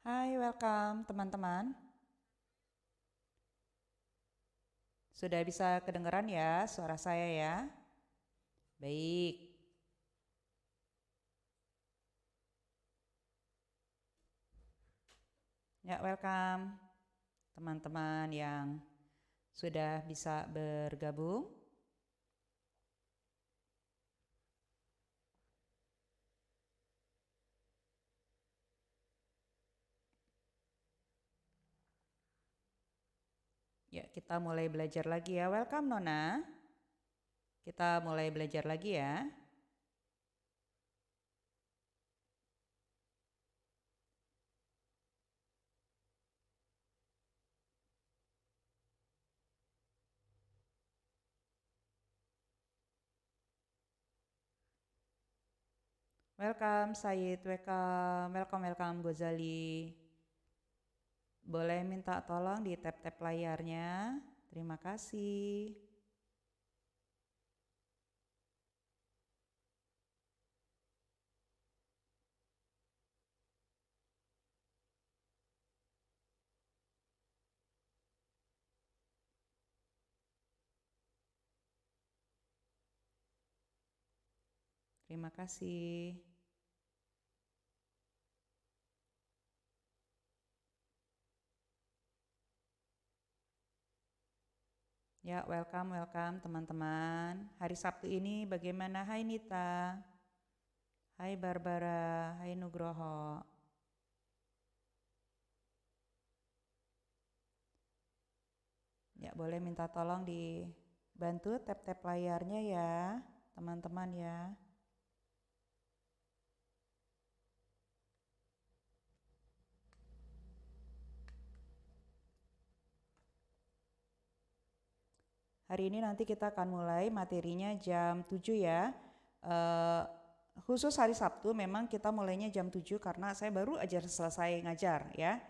Hai, welcome teman-teman. Sudah bisa kedengeran ya suara saya ya? Baik. Ya, welcome teman-teman yang sudah bisa bergabung. Ya, kita mulai belajar lagi ya. Welcome Nona. Kita mulai belajar lagi ya. Welcome Said, welcome Gozali. Boleh minta tolong di tap-tap layarnya. Terima kasih. Terima kasih. Ya, welcome teman-teman. Hari Sabtu ini bagaimana? Hai Nita, hai Barbara, hai Nugroho. Ya, boleh minta tolong dibantu tap-tap layarnya ya, teman-teman ya. Hari ini nanti kita akan mulai materinya jam 7 ya. Khusus hari Sabtu memang kita mulainya jam 7 karena saya baru aja selesai ngajar ya.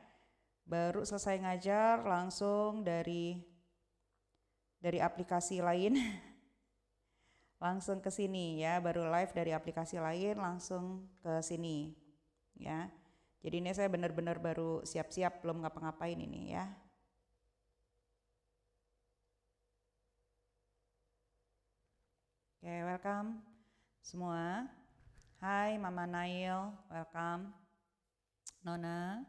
Baru selesai ngajar langsung dari aplikasi lain langsung ke sini ya, baru live dari aplikasi lain langsung ke sini ya. Jadi ini saya benar-benar baru siap-siap, belum ngapa-ngapain ini ya. Oke, welcome semua. Hai Mama Nail, welcome. Nona.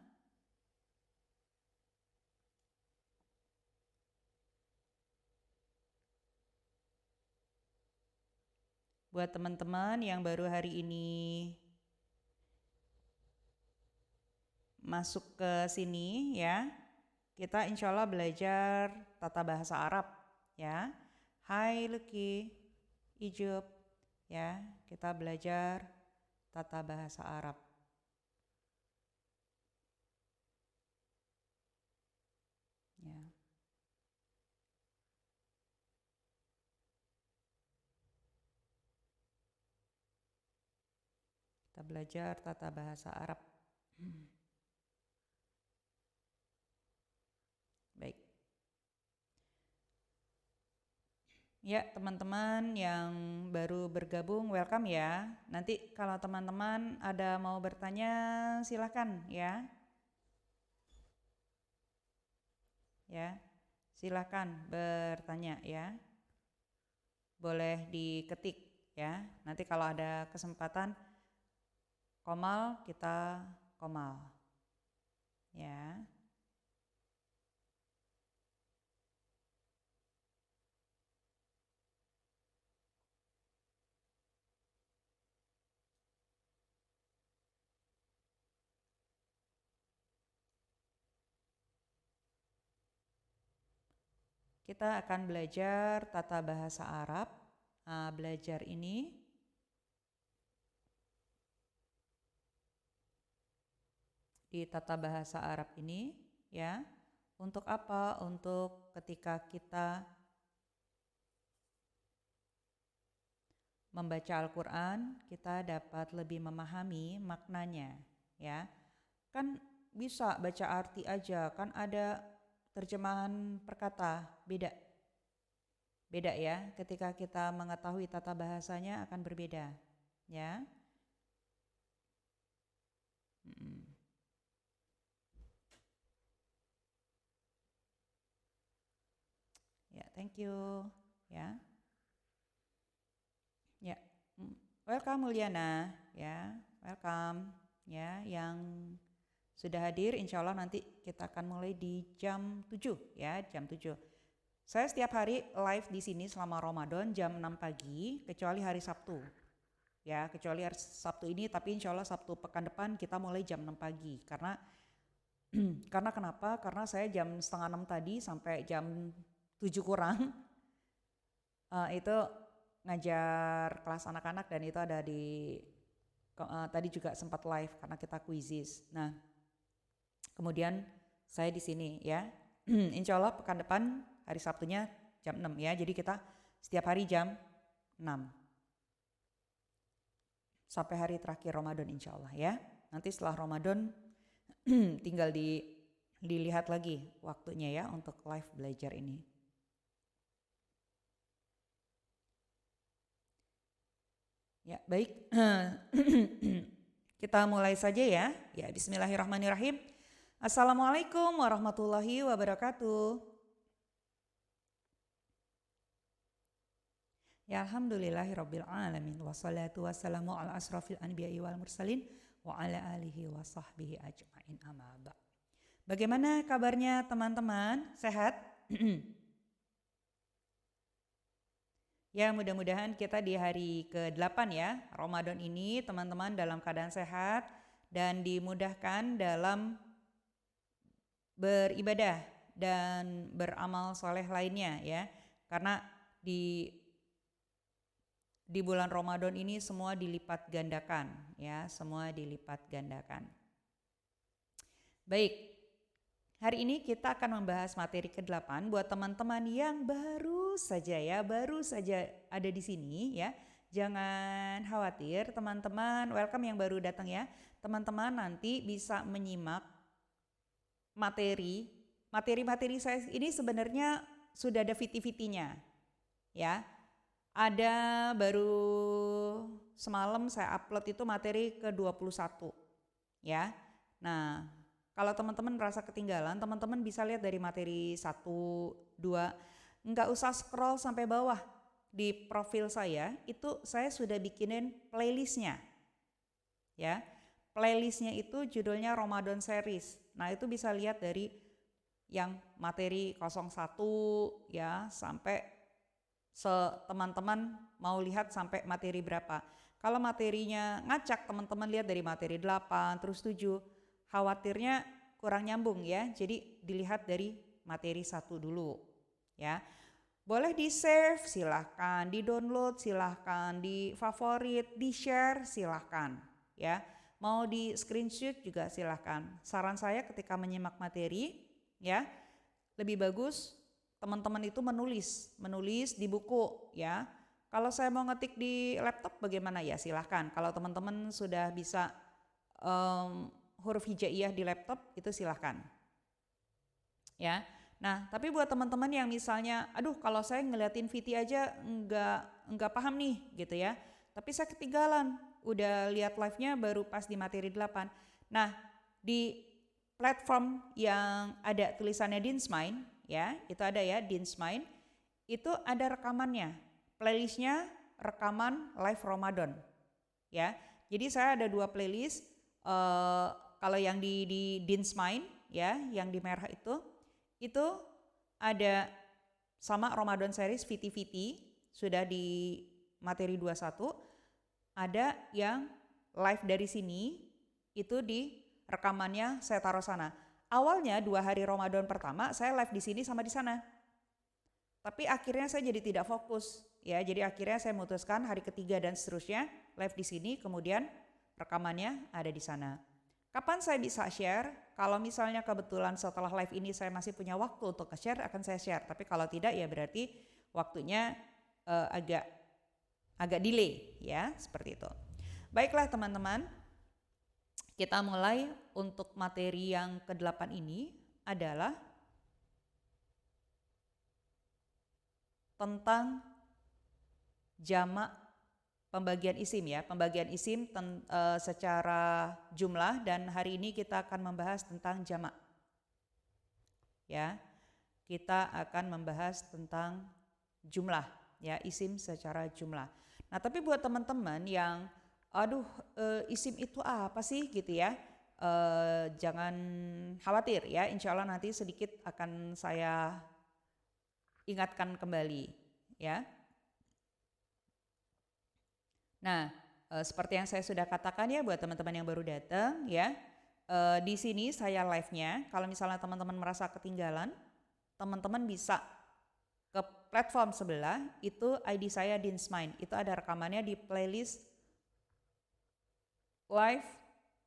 Buat teman-teman yang baru hari ini masuk ke sini ya, kita insya Allah belajar tata bahasa Arab ya. Hai Lucky, Ijub ya, kita belajar tata bahasa Arab. Ya. Kita belajar tata bahasa Arab. Baik. Ya, teman-teman yang baru bergabung, welcome ya. Nanti kalau teman-teman ada mau bertanya, silahkan ya. Ya, silahkan bertanya ya. Boleh diketik ya. Nanti kalau ada kesempatan komal, kita komal. Ya. Kita akan belajar tata bahasa Arab. Belajar ini di tata bahasa Arab ini ya. Untuk apa? Untuk ketika kita membaca Al-Quran, kita dapat lebih memahami maknanya ya. Kan bisa baca arti aja, kan ada terjemahan perkata, beda. Beda ya, ketika kita mengetahui tata bahasanya akan berbeda ya. thank you. Ya. Ya. Welcome Mulyana, ya. Welcome. Ya, yang sudah hadir insya Allah nanti kita akan mulai di jam 7 ya, jam 7. Saya setiap hari live di sini selama Ramadan jam 6 pagi kecuali hari Sabtu. Ya, kecuali hari Sabtu ini, tapi insya Allah Sabtu pekan depan kita mulai jam 6 pagi. Karena kenapa? Karena saya jam setengah 6 tadi sampai jam 7 kurang itu ngajar kelas anak-anak dan itu ada di tadi juga sempat live karena kita quizzes. Nah, kemudian saya di sini ya. Insya Allah pekan depan hari Sabtunya jam 6 ya. Jadi kita setiap hari jam 6. Sampai hari terakhir Ramadan insya Allah ya. Nanti setelah Ramadan tinggal dilihat lagi waktunya ya untuk live belajar ini. Ya, baik. Kita mulai saja ya. Ya, bismillahirrahmanirrahim. Assalamualaikum warahmatullahi wabarakatuh. Ya alhamdulillahirabbil alamin wassalatu wassalamu ala asrafil anbiya'i wal mursalin wa ala alihi wa sahbihi ajma'in amma ba'd. Bagaimana kabarnya teman-teman? Sehat? Ya mudah-mudahan kita di hari ke-8 ya Ramadan ini teman-teman dalam keadaan sehat dan dimudahkan dalam beribadah dan beramal soleh lainnya ya. Karena di bulan Ramadan ini semua dilipat gandakan ya, semua dilipat gandakan. Baik. Hari ini kita akan membahas materi ke-8 buat teman-teman yang baru saja ada di sini ya. Jangan khawatir teman-teman, welcome yang baru datang ya. Teman-teman nanti bisa menyimak materi saya ini sebenarnya sudah ada VT-VT-nya ya. Ada baru semalam saya upload itu materi ke-21 ya. Nah, kalau teman-teman merasa ketinggalan, teman-teman bisa lihat dari materi 1, 2. Enggak usah scroll sampai bawah. Di profil saya, itu saya sudah bikinin playlistnya. Ya, playlistnya itu judulnya Ramadan Series. Nah itu bisa lihat dari yang materi 01 ya sampai teman-teman mau lihat sampai materi berapa. Kalau materinya ngacak, teman-teman lihat dari materi 8 terus 7. Khawatirnya kurang nyambung ya, jadi dilihat dari materi 1 dulu ya. Boleh di save silahkan, di download silahkan, di favorit, di share silahkan ya. Mau di screenshot juga silahkan. Saran saya ketika menyimak materi ya, lebih bagus teman-teman itu menulis di buku ya. Kalau saya mau ngetik di laptop bagaimana ya silahkan. Kalau teman-teman sudah bisa huruf hijaiyah di laptop itu silahkan ya. Nah tapi buat teman-teman yang misalnya aduh kalau saya ngeliatin VT aja enggak paham nih gitu ya, tapi saya ketinggalan udah lihat live-nya baru pas di materi 8. Nah di platform yang ada tulisannya Dinsmind ya, itu ada ya Dinsmind, itu ada rekamannya, playlistnya rekaman live Ramadan ya. Jadi saya ada 2 playlist. Kalau yang di Dinsmind ya, yang di merah itu ada sama Ramadan Series VT-VT sudah di materi 21, ada yang live dari sini itu di rekamannya saya taruh sana. Awalnya 2 hari Ramadan pertama saya live di sini sama di sana. Tapi akhirnya saya jadi tidak fokus ya, jadi akhirnya saya memutuskan hari ketiga dan seterusnya live di sini, kemudian rekamannya ada di sana. Kapan saya bisa share? Kalau misalnya kebetulan setelah live ini saya masih punya waktu untuk share, akan saya share. Tapi kalau tidak ya berarti waktunya agak delay ya, seperti itu. Baiklah teman-teman, kita mulai. Untuk materi yang ke-8 ini adalah tentang jamak pembagian isim ya, pembagian isim secara jumlah, dan hari ini kita akan membahas tentang jamak. Ya. kita akan membahas tentang jumlah, ya, isim secara jumlah. Nah, tapi buat teman-teman yang isim itu apa sih gitu ya? Jangan khawatir ya, insya Allah nanti sedikit akan saya ingatkan kembali ya. Nah, seperti yang saya sudah katakan ya buat teman-teman yang baru datang ya, di sini saya live-nya. Kalau misalnya teman-teman merasa ketinggalan, teman-teman bisa ke platform sebelah, itu ID saya Dinsmine, itu ada rekamannya di playlist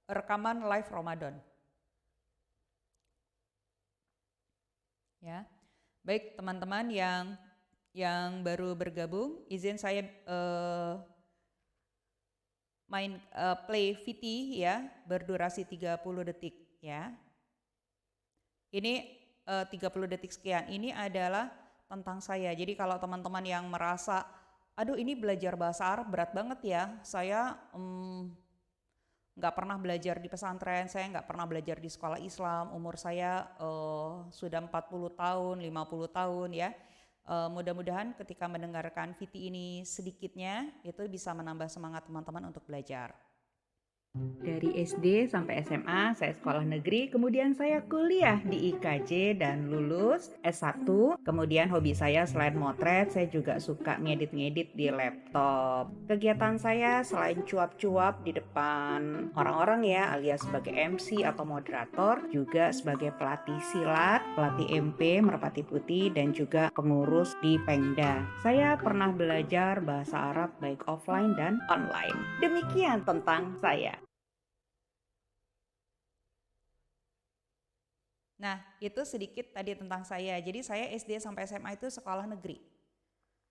rekaman live Ramadan. Ya, baik teman-teman yang baru bergabung, izin saya play VT ya, berdurasi 30 detik ya. Ini 30 detik sekian, ini adalah tentang saya. Jadi kalau teman-teman yang merasa, aduh ini belajar bahasa Arab berat banget ya, saya nggak pernah belajar di pesantren, saya nggak pernah belajar di sekolah Islam, umur saya sudah 40 tahun, 50 tahun ya. Mudah-mudahan ketika mendengarkan VT ini sedikitnya, itu bisa menambah semangat teman-teman untuk belajar. Dari SD sampai SMA saya sekolah negeri, kemudian saya kuliah di IKJ dan lulus S1. Kemudian hobi saya selain motret, saya juga suka ngedit-ngedit di laptop. Kegiatan saya selain cuap-cuap di depan orang-orang ya, alias sebagai MC atau moderator, juga sebagai pelatih silat, pelatih MP, Merpati Putih, dan juga pengurus di Pengda. Saya pernah belajar bahasa Arab baik offline dan online. Demikian tentang saya. Nah, itu sedikit tadi tentang saya. Jadi saya SD sampai SMA itu sekolah negeri.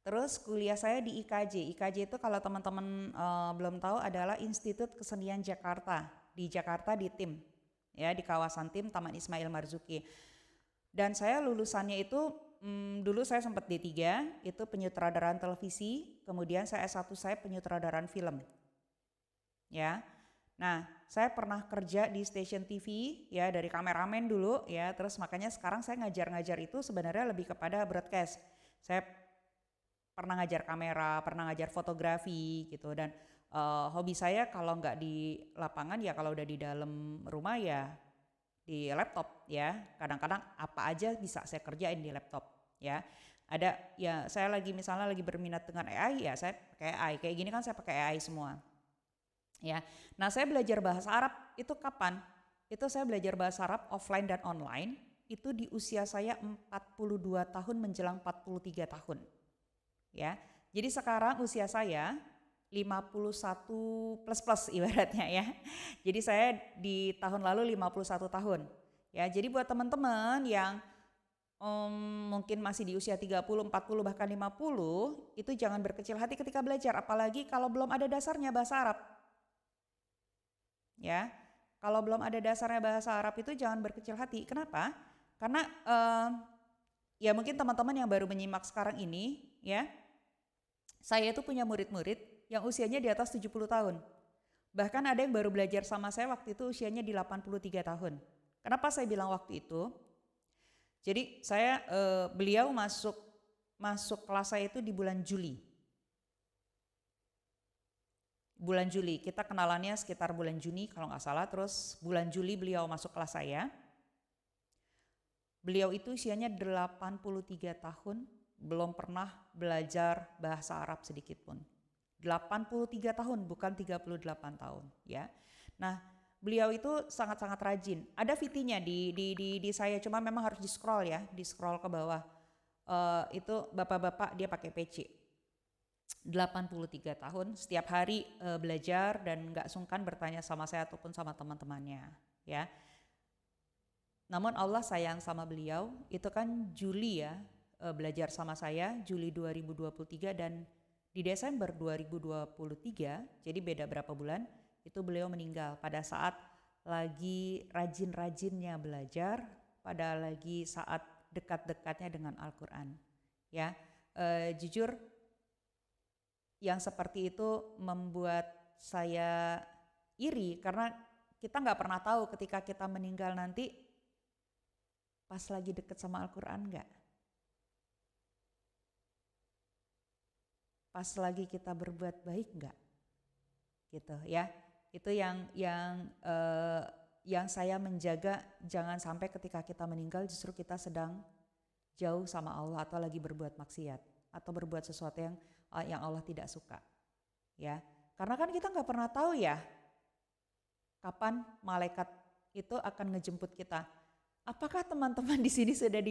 Terus kuliah saya di IKJ. IKJ itu kalau teman-teman belum tahu adalah Institut Kesenian Jakarta. Di Jakarta di TIM. Ya, di kawasan TIM Taman Ismail Marzuki. Dan saya lulusannya itu dulu saya sempat D3, itu penyutradaraan televisi, kemudian saya S1 saya penyutradaraan film. Ya. Nah, saya pernah kerja di stasiun TV ya, dari kameramen dulu ya, terus makanya sekarang saya ngajar-ngajar itu sebenarnya lebih kepada broadcast. Saya pernah ngajar kamera, pernah ngajar fotografi gitu, dan hobi saya kalau nggak di lapangan ya kalau udah di dalam rumah ya di laptop ya. Kadang-kadang apa aja bisa saya kerjain di laptop ya. Ada ya, saya misalnya lagi berminat dengan AI ya saya pakai AI, kayak gini kan saya pakai AI semua. Ya, nah saya belajar bahasa Arab itu kapan? Itu saya belajar bahasa Arab offline dan online itu di usia saya 42 tahun menjelang 43 tahun. Ya, jadi sekarang usia saya 51 plus ibaratnya ya. Jadi saya di tahun lalu 51 tahun. Ya, jadi buat teman-teman yang mungkin masih di usia 30, 40 bahkan 50, itu jangan berkecil hati ketika belajar, apalagi kalau belum ada dasarnya bahasa Arab. Ya, kalau belum ada dasarnya bahasa Arab itu jangan berkecil hati. Kenapa? Karena ya mungkin teman-teman yang baru menyimak sekarang ini ya, saya itu punya murid-murid yang usianya di atas 70 tahun. Bahkan ada yang baru belajar sama saya waktu itu usianya di 83 tahun. Kenapa saya bilang waktu itu? Jadi beliau masuk kelas saya itu di bulan Juli. Bulan Juli, kita kenalannya sekitar bulan Juni kalau nggak salah, terus bulan Juli beliau masuk kelas saya. Beliau itu usianya 83 tahun, belum pernah belajar bahasa Arab sedikit pun. 83 tahun, bukan 38 tahun ya. Nah, beliau itu sangat-sangat rajin. Ada VT-nya di saya, cuma memang harus di-scroll ya, di-scroll ke bawah. Itu bapak-bapak dia pakai PC. 83 tahun, setiap hari belajar dan nggak sungkan bertanya sama saya ataupun sama teman-temannya ya. Namun Allah sayang sama beliau, itu kan Juli ya, belajar sama saya Juli 2023 dan di Desember 2023, jadi beda berapa bulan, itu beliau meninggal pada saat lagi rajin-rajinnya belajar, pada lagi saat dekat-dekatnya dengan Al-Quran ya. Jujur yang seperti itu membuat saya iri karena kita nggak pernah tahu ketika kita meninggal nanti pas lagi deket sama Al-Quran nggak. pas lagi kita berbuat baik enggak? Gitu ya. Itu yang saya menjaga, jangan sampai ketika kita meninggal justru kita sedang jauh sama Allah atau lagi berbuat maksiat atau berbuat sesuatu yang Allah tidak suka. Ya. Karena kan kita nggak pernah tahu ya kapan malaikat itu akan ngejemput kita. Apakah teman-teman di sini sudah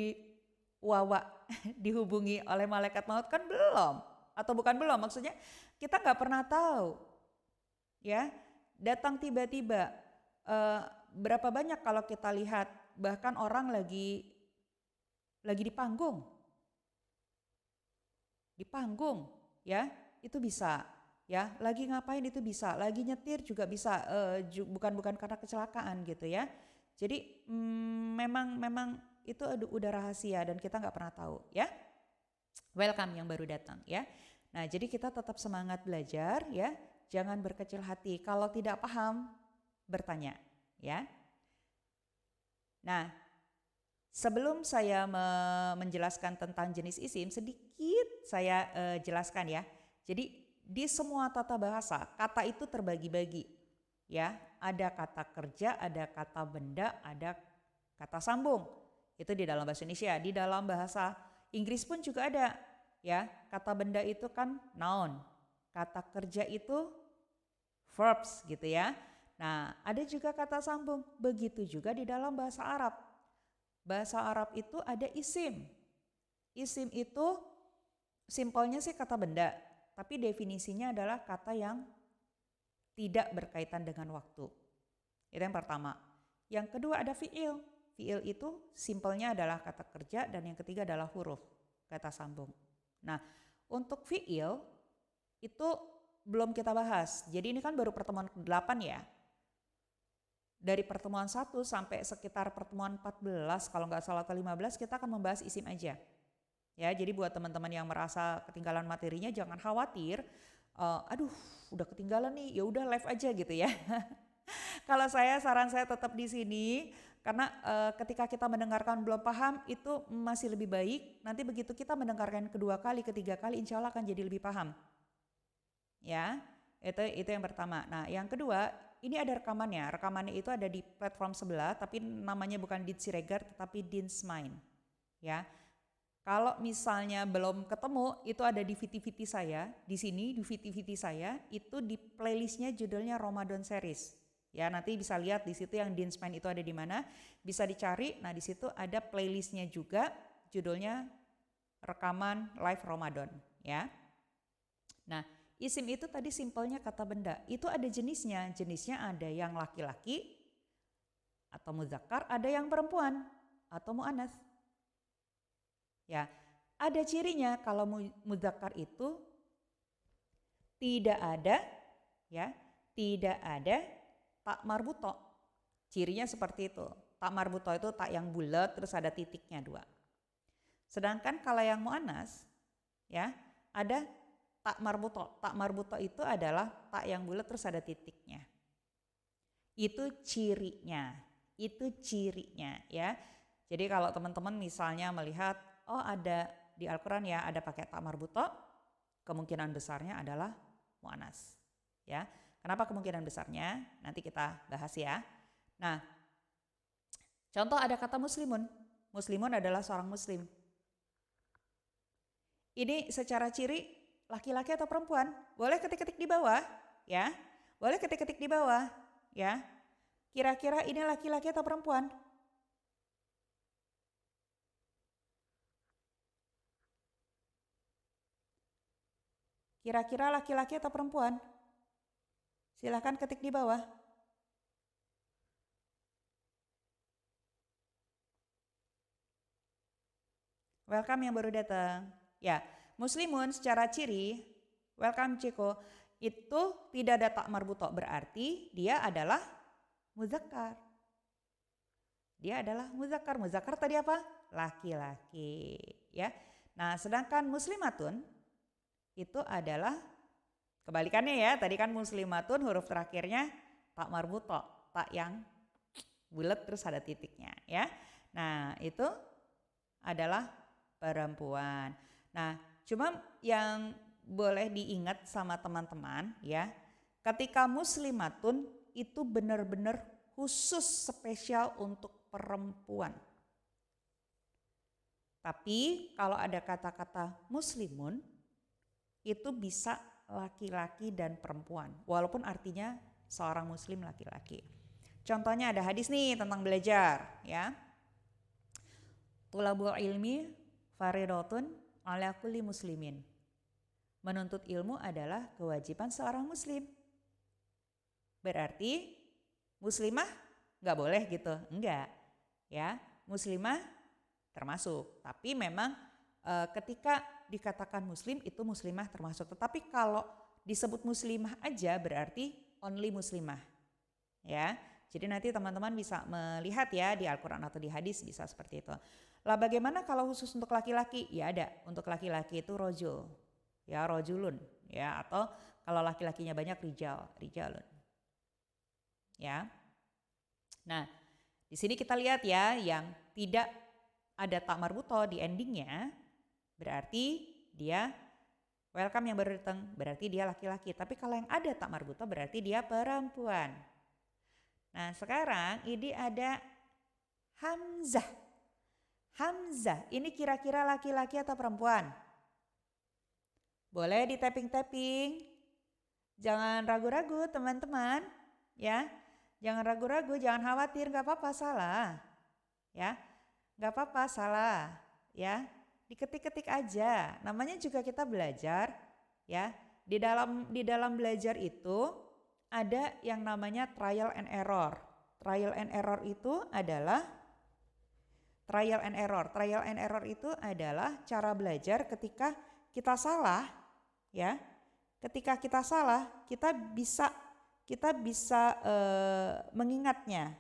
dihubungi oleh malaikat maut? Kan belum, atau bukan belum, maksudnya kita nggak pernah tahu, ya, datang tiba-tiba. Berapa banyak kalau kita lihat bahkan orang lagi di panggung, ya, itu bisa, ya, lagi ngapain itu bisa, lagi nyetir juga bisa, bukan karena kecelakaan gitu ya. Jadi memang itu udah rahasia dan kita nggak pernah tahu ya. Welcome yang baru datang ya. Nah jadi kita tetap semangat belajar ya. Jangan berkecil hati. Kalau tidak paham bertanya ya. Nah sebelum saya menjelaskan tentang jenis isim, sedikit saya jelaskan ya. Jadi di semua tata bahasa kata itu terbagi-bagi ya. Ada kata kerja, ada kata benda, ada kata sambung. Itu di dalam bahasa Indonesia. Di dalam bahasa Inggris pun juga ada ya. Kata benda itu kan noun. Kata kerja itu verbs gitu ya. Nah, ada juga kata sambung. Begitu juga di dalam bahasa Arab. Bahasa Arab itu ada isim. Isim itu simpelnya sih kata benda, tapi definisinya adalah kata yang tidak berkaitan dengan waktu. Itu yang pertama. Yang kedua ada fi'il. Fi'il itu simpelnya adalah kata kerja dan yang ketiga adalah huruf, kata sambung. Nah, untuk fi'il itu belum kita bahas. Jadi ini kan baru pertemuan ke-8 ya. Dari pertemuan 1 sampai sekitar pertemuan 14 kalau nggak salah ke 15 kita akan membahas isim aja. Ya, jadi buat teman-teman yang merasa ketinggalan materinya jangan khawatir. Aduh, udah ketinggalan nih, ya udah live aja gitu ya. Kalau saran saya tetap di sini karena ketika kita mendengarkan belum paham itu masih lebih baik. Nanti begitu kita mendengarkan kedua kali, ketiga kali, insya Allah akan jadi lebih paham. Ya, itu yang pertama. Nah, yang kedua, ini ada rekamannya. Rekamannya itu ada di platform sebelah, tapi namanya bukan Dit Siregar, tetapi Dinsmine. Ya. Kalau misalnya belum ketemu, itu ada di VT-VT saya, di sini di VT-VT saya, itu di playlistnya judulnya Ramadan Series. Ya, nanti bisa lihat di situ yang Dinsmine itu ada di mana, bisa dicari. Nah, di situ ada playlistnya juga, judulnya Rekaman Live Ramadan. Ya. Nah, isim itu tadi simpelnya kata benda, itu ada jenisnya. Jenisnya ada yang laki-laki atau muzakkar, ada yang perempuan atau muannats. Ya, ada cirinya kalau muzakkar itu tidak ada tak marbuto. Cirinya seperti itu. Tak marbuto itu tak yang bulat terus ada titiknya 2. Sedangkan kalau yang muannats ya, ada tak marbuto. Tak marbuto itu adalah tak yang bulat terus ada titiknya. Itu cirinya ya. Jadi kalau teman-teman misalnya melihat ada di Al-Quran ya ada pakai tak marbuto, kemungkinan besarnya adalah muannats. Ya, kenapa kemungkinan besarnya? Nanti kita bahas ya. Nah, contoh ada kata muslimun. Muslimun adalah seorang muslim. Ini secara ciri laki-laki atau perempuan? Boleh ketik-ketik di bawah, ya. Boleh ketik-ketik di bawah, ya. Kira-kira ini laki-laki atau perempuan? Kira-kira laki-laki atau perempuan? Silahkan ketik di bawah. Welcome yang baru datang. Ya, muslimun secara ciri, welcome Ciko, itu tidak ada tak marbuto, berarti dia adalah muzakkar. Muzakkar tadi apa? Laki-laki, ya. Nah, sedangkan muslimatun itu adalah kebalikannya ya. Tadi kan muslimatun huruf terakhirnya tak marbuto, tak yang bulat terus ada titiknya ya. Nah, itu adalah perempuan. Nah, cuma yang boleh diingat sama teman-teman ya. Ketika muslimatun itu benar-benar khusus spesial untuk perempuan. Tapi kalau ada kata-kata muslimun itu bisa laki-laki dan perempuan. Walaupun artinya seorang muslim laki-laki. Contohnya ada hadis nih tentang belajar ya. Tulabul ilmi faridatun ala kulli muslimin. Menuntut ilmu adalah kewajiban seorang muslim. Berarti muslimah nggak boleh gitu, enggak ya. Muslimah termasuk, tapi memang ketika dikatakan muslim itu muslimah termasuk. Tetapi kalau disebut muslimah aja berarti only muslimah ya. Jadi nanti teman-teman bisa melihat ya di Al-Quran atau di hadis bisa seperti itu. Lah bagaimana kalau khusus untuk laki-laki? Ya ada, untuk laki-laki itu rojul, ya rojulun, ya atau kalau laki-lakinya banyak rijalun, ya. Nah di sini kita lihat ya yang tidak ada tak marbuto di endingnya, berarti dia welcome yang baru datang, berarti dia laki-laki. Tapi kalau yang ada tak marbuto berarti dia perempuan. Nah sekarang ini ada hamzah. Hamzah ini kira-kira laki-laki atau perempuan? Boleh di tapping-tapping. Jangan ragu-ragu teman-teman ya. Jangan ragu-ragu, jangan khawatir, gak apa-apa salah. Ya, gak apa-apa salah ya. Diketik-ketik aja. Namanya juga kita belajar ya. Di dalam belajar itu ada yang namanya trial and error. Trial and error itu adalah Trial and error itu adalah cara belajar ketika kita salah ya. Ketika kita salah, kita bisa mengingatnya.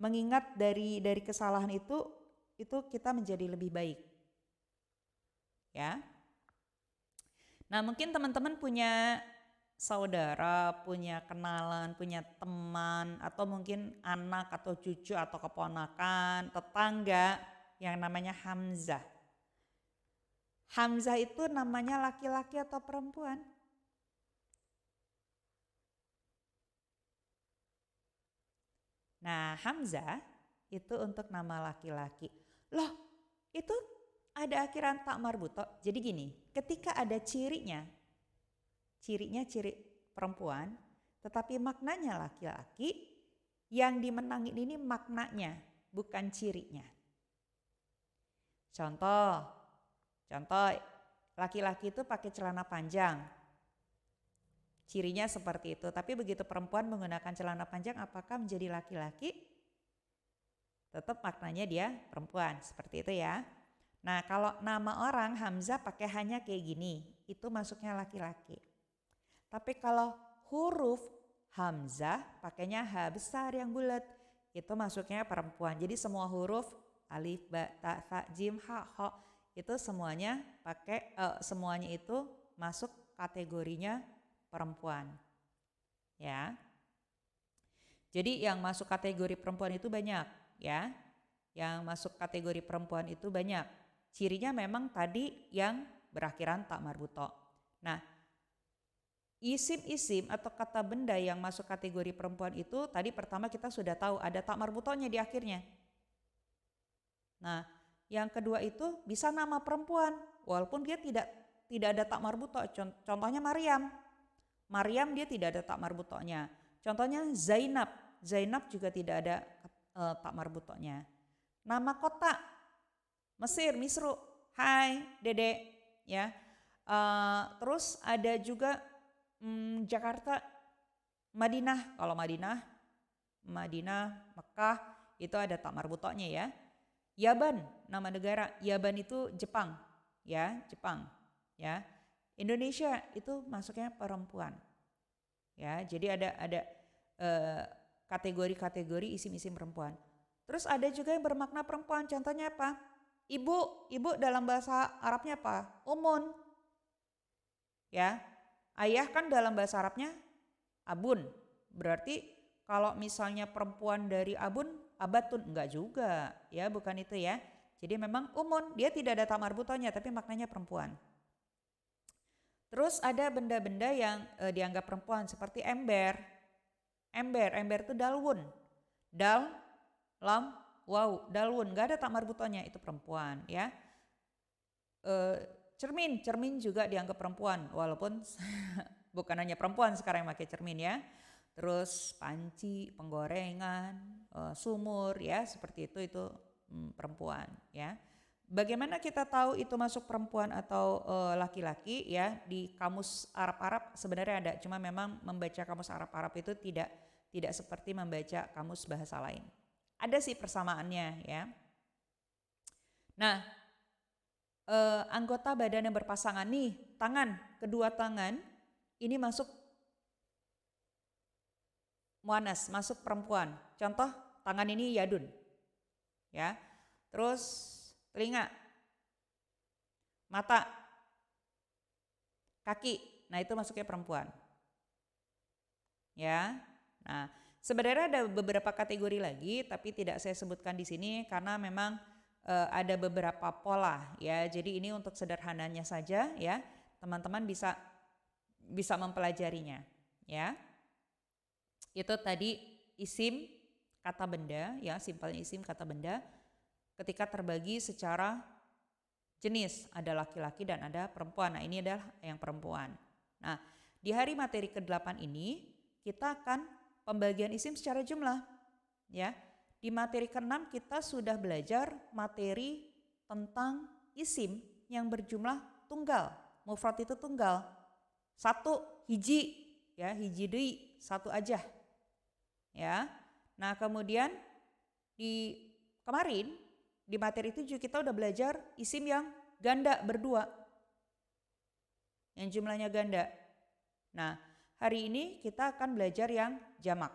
Mengingat dari kesalahan itu kita menjadi lebih baik. Ya. Nah, mungkin teman-teman punya saudara, punya kenalan, punya teman, atau mungkin anak atau cucu atau keponakan, tetangga yang namanya Hamzah. Hamzah itu namanya laki-laki atau perempuan? Nah, Hamzah itu untuk nama laki-laki. Loh, itu ada akhiran tak marbuto. Jadi gini, ketika ada cirinya ciri perempuan, tetapi maknanya laki-laki, yang dimenangin ini maknanya, bukan cirinya. Contoh, laki-laki itu pakai celana panjang. Cirinya seperti itu, tapi begitu perempuan menggunakan celana panjang, apakah menjadi laki-laki? Tetap maknanya dia perempuan, seperti itu ya. Nah, kalau nama orang Hamzah pakai hanya kayak gini, itu masuknya laki-laki. Tapi kalau huruf Hamzah pakainya H besar yang bulat, itu masuknya perempuan. Jadi semua huruf alif, ba, ta, tha, jim, ha, ho itu semuanya semuanya itu masuk kategorinya perempuan. Ya. Jadi yang masuk kategori perempuan itu banyak, ya. Yang masuk kategori perempuan itu banyak. Cirinya memang tadi yang berakhiran tak marbuto. Nah, isim-isim atau kata benda yang masuk kategori perempuan itu tadi pertama kita sudah tahu ada tak marbutonya di akhirnya. Nah, yang kedua itu bisa nama perempuan walaupun dia tidak ada tak marbuto. Contohnya Maryam. Maryam dia tidak ada tak marbutonya. Contohnya Zainab. Zainab juga tidak ada tak marbutonya. Nama kota Mesir, Misru. Hai, Dede, ya. Terus ada juga Jakarta, Madinah. Kalau Madinah, Mekah itu ada tak marbutonya ya. Yaban, nama negara. Yaban itu Jepang, ya, Jepang, ya. Indonesia itu masuknya perempuan. Ya, jadi ada kategori-kategori isim-isim perempuan. Terus ada juga yang bermakna perempuan. Contohnya apa? Ibu dalam bahasa Arabnya apa? Umun. Ya. Ayah kan dalam bahasa Arabnya abun. Berarti kalau misalnya perempuan dari abun, abatun, enggak juga. Ya, bukan itu ya. Jadi memang umun, dia tidak ada tak marbutonya tapi maknanya perempuan. Terus ada benda-benda yang dianggap perempuan seperti ember. Ember itu dalwun. Dal, lam, wow, dalwun. Gak ada tak marbutonya, itu perempuan ya. Cermin juga dianggap perempuan. Walaupun bukan hanya perempuan sekarang yang pakai cermin ya. Terus panci, penggorengan, sumur ya, seperti itu perempuan ya. Bagaimana kita tahu itu masuk perempuan atau laki-laki ya? Di kamus Arab sebenarnya ada, cuma memang membaca kamus Arab itu tidak seperti membaca kamus bahasa lain. Ada sih persamaannya ya. Nah, anggota badan yang berpasangan nih, kedua tangan ini masuk muannas, masuk perempuan. Contoh tangan ini yadun. Ya. Terus telinga, mata, kaki. Nah, itu masuknya perempuan. Ya. Nah, sebenarnya ada beberapa kategori lagi tapi tidak saya sebutkan di sini karena memang ada beberapa pola ya. Jadi ini untuk sederhananya saja ya. Teman-teman bisa mempelajarinya ya. Itu tadi isim kata benda ya, simpelnya isim kata benda. Ketika terbagi secara jenis, ada laki-laki dan ada perempuan. Nah, ini adalah yang perempuan. Nah, di hari materi ke-8 ini kita akan pembagian isim secara jumlah. Ya. Di materi ke-6 kita sudah belajar materi tentang isim yang berjumlah tunggal. Mufrad itu tunggal. Satu, hiji, ya, hiji deui, satu aja. Ya. Nah, kemudian kemarin di materi 7 kita udah belajar isim yang ganda berdua. Yang jumlahnya ganda. Nah, hari ini kita akan belajar yang jamak.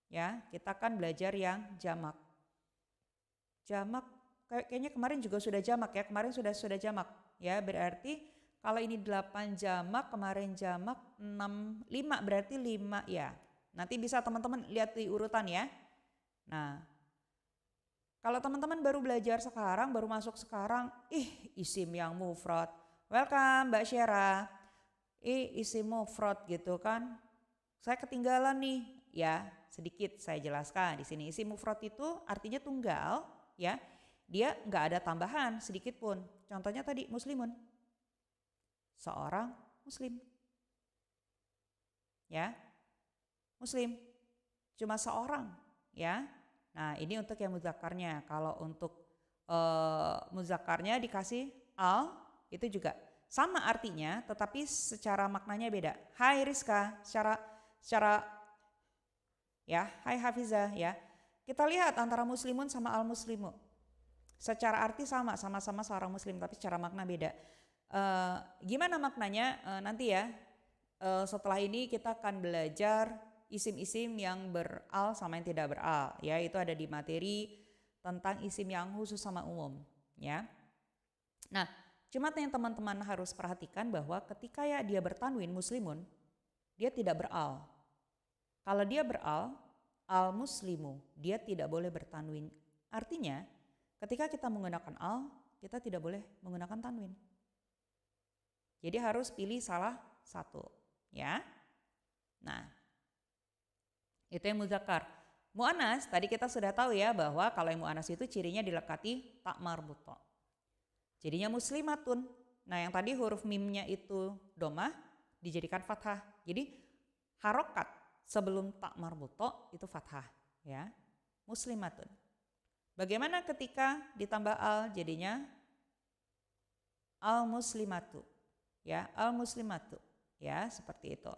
Ya, kita akan belajar yang jamak. Jamak kayaknya kemarin juga sudah jamak ya. Kemarin sudah jamak. Ya, berarti kalau ini 8 jamak, kemarin jamak 5 berarti 5 ya. Nanti bisa teman-teman lihat di urutan ya. Nah, kalau teman-teman baru belajar sekarang, baru masuk sekarang, isim yang mufrad. Welcome Mbak Syera. Isim mufrad gitu kan. Saya ketinggalan nih. Ya, sedikit saya jelaskan di sini. Isim mufrad itu artinya tunggal, ya. Dia nggak ada tambahan sedikit pun. Contohnya tadi muslimun. Seorang muslim. Ya. Muslim. Cuma seorang, ya. Nah, ini untuk yang mudzakarnya. Kalau untuk mudzakarnya dikasih al, itu juga sama artinya, tetapi secara maknanya beda. Hai Rizka, secara ya, hai Hafizah ya. Kita lihat antara muslimun sama al muslimu. Secara arti sama-sama seorang muslim, tapi secara makna beda. Gimana maknanya nanti ya. Setelah ini kita akan belajar isim-isim yang beral sama yang tidak beral ya, itu ada di materi tentang isim yang khusus sama umum ya. Nah, cuma yang teman-teman harus perhatikan bahwa ketika ya dia bertanwin muslimun, dia tidak beral. Kalau dia beral, al muslimu, dia tidak boleh bertanwin. Artinya ketika kita menggunakan al, kita tidak boleh menggunakan tanwin. Jadi harus pilih salah satu ya. Nah, itu yang muzakkar. Mu'annas tadi kita sudah tahu ya bahwa kalau yang mu'annas itu cirinya dilekati tak marbuto. Jadinya muslimatun. Nah, yang tadi huruf mimnya itu domah dijadikan fathah. Jadi harokat sebelum tak marbuto itu fathah ya. Muslimatun. Bagaimana ketika ditambah al jadinya al muslimatu. Ya, al muslimatu. Ya, seperti itu.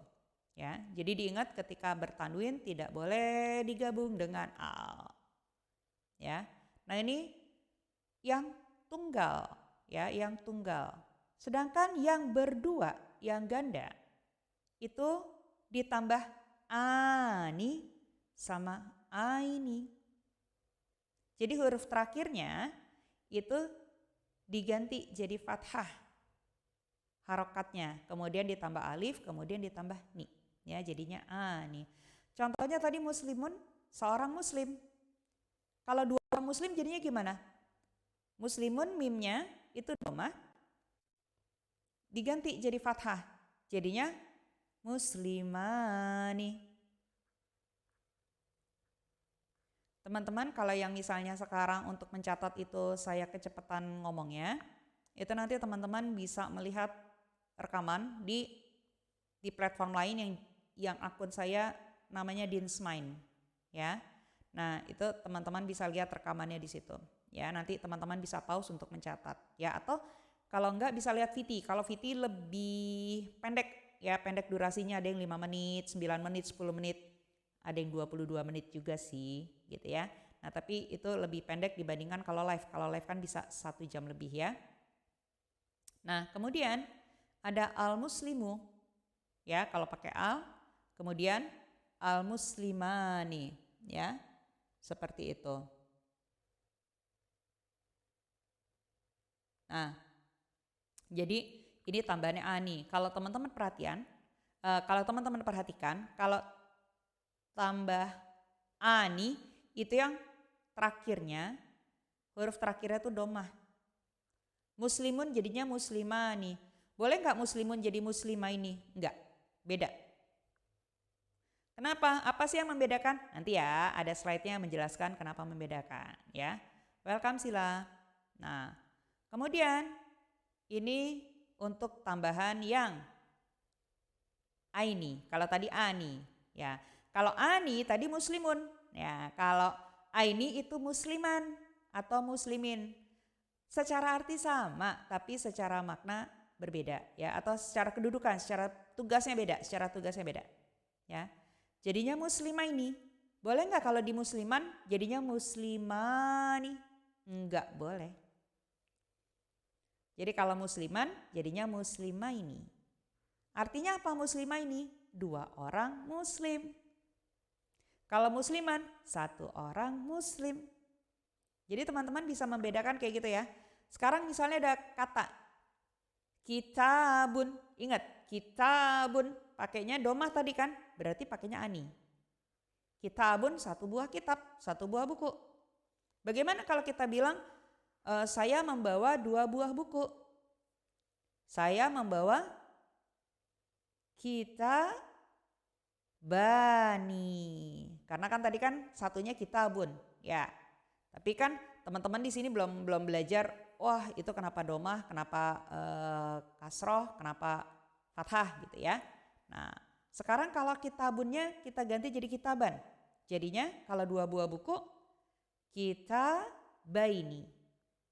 Ya, jadi diingat ketika bertanwin tidak boleh digabung dengan al. Ya. Nah, ini yang tunggal, ya, yang tunggal. Sedangkan yang berdua, yang ganda itu ditambah ani sama aini. Jadi huruf terakhirnya itu diganti jadi fathah harokatnya, kemudian ditambah alif, kemudian ditambah ni. Ya, jadinya ani. Contohnya tadi muslimun, seorang muslim. Kalau dua orang muslim jadinya gimana? Muslimun mimnya itu domah, diganti jadi fathah. Jadinya muslimani. Teman-teman, kalau yang misalnya sekarang untuk mencatat itu saya kecepatan ngomongnya, itu nanti teman-teman bisa melihat rekaman di platform lain yang akun saya namanya Dinsmine, ya. Nah, itu teman-teman bisa lihat rekamannya di situ. Ya, nanti teman-teman bisa pause untuk mencatat, ya, atau kalau enggak bisa lihat VT. Kalau VT lebih pendek, ya, pendek durasinya, ada yang 5 menit, 9 menit, 10 menit. Ada yang 22 menit juga sih, gitu ya. Nah, tapi itu lebih pendek dibandingkan kalau live. Kalau live kan bisa 1 jam lebih, ya. Nah, kemudian ada al-muslimu, ya, kalau pakai al. Kemudian al-muslimani, ya, seperti itu. Nah, jadi ini tambahannya ani. Kalau teman-teman perhatikan, kalau tambah ani itu yang terakhirnya, huruf terakhirnya itu domah. Muslimun jadinya muslimani. Boleh nggak muslimun jadi muslimah ini? Enggak, beda. Kenapa? Apa sih yang membedakan? Nanti ya ada slide-nya yang menjelaskan kenapa membedakan, ya. Welcome Sila. Nah, kemudian ini untuk tambahan yang aini. Kalau tadi ani, ya. Kalau ani tadi muslimun, ya. Kalau aini itu musliman atau muslimin. Secara arti sama, tapi secara makna berbeda, ya. Atau secara kedudukan, secara tugasnya beda, ya. Jadinya muslimah ini. Boleh nggak kalau di musliman jadinya muslimani? Enggak boleh. Jadi kalau musliman jadinya muslimah ini. Artinya apa muslimah ini? 2 orang muslim. Kalau musliman 1 orang muslim. Jadi teman-teman bisa membedakan kayak gitu ya. Sekarang misalnya ada kata kitabun. Ingat, kitabun pakainya domah tadi kan? Berarti pakainya ani. Kitabun 1 buah kitab, 1 buah buku. Bagaimana kalau kita bilang saya membawa 2 buah buku. Saya membawa kita bani. Karena kan tadi kan satunya kitabun, ya. Tapi kan teman-teman di sini belum belajar, wah itu kenapa domah, kenapa kasroh, kenapa fathah gitu ya. Nah, sekarang kalau kitabunnya kita ganti jadi kitaban. Jadinya kalau 2 buah buku kita baini.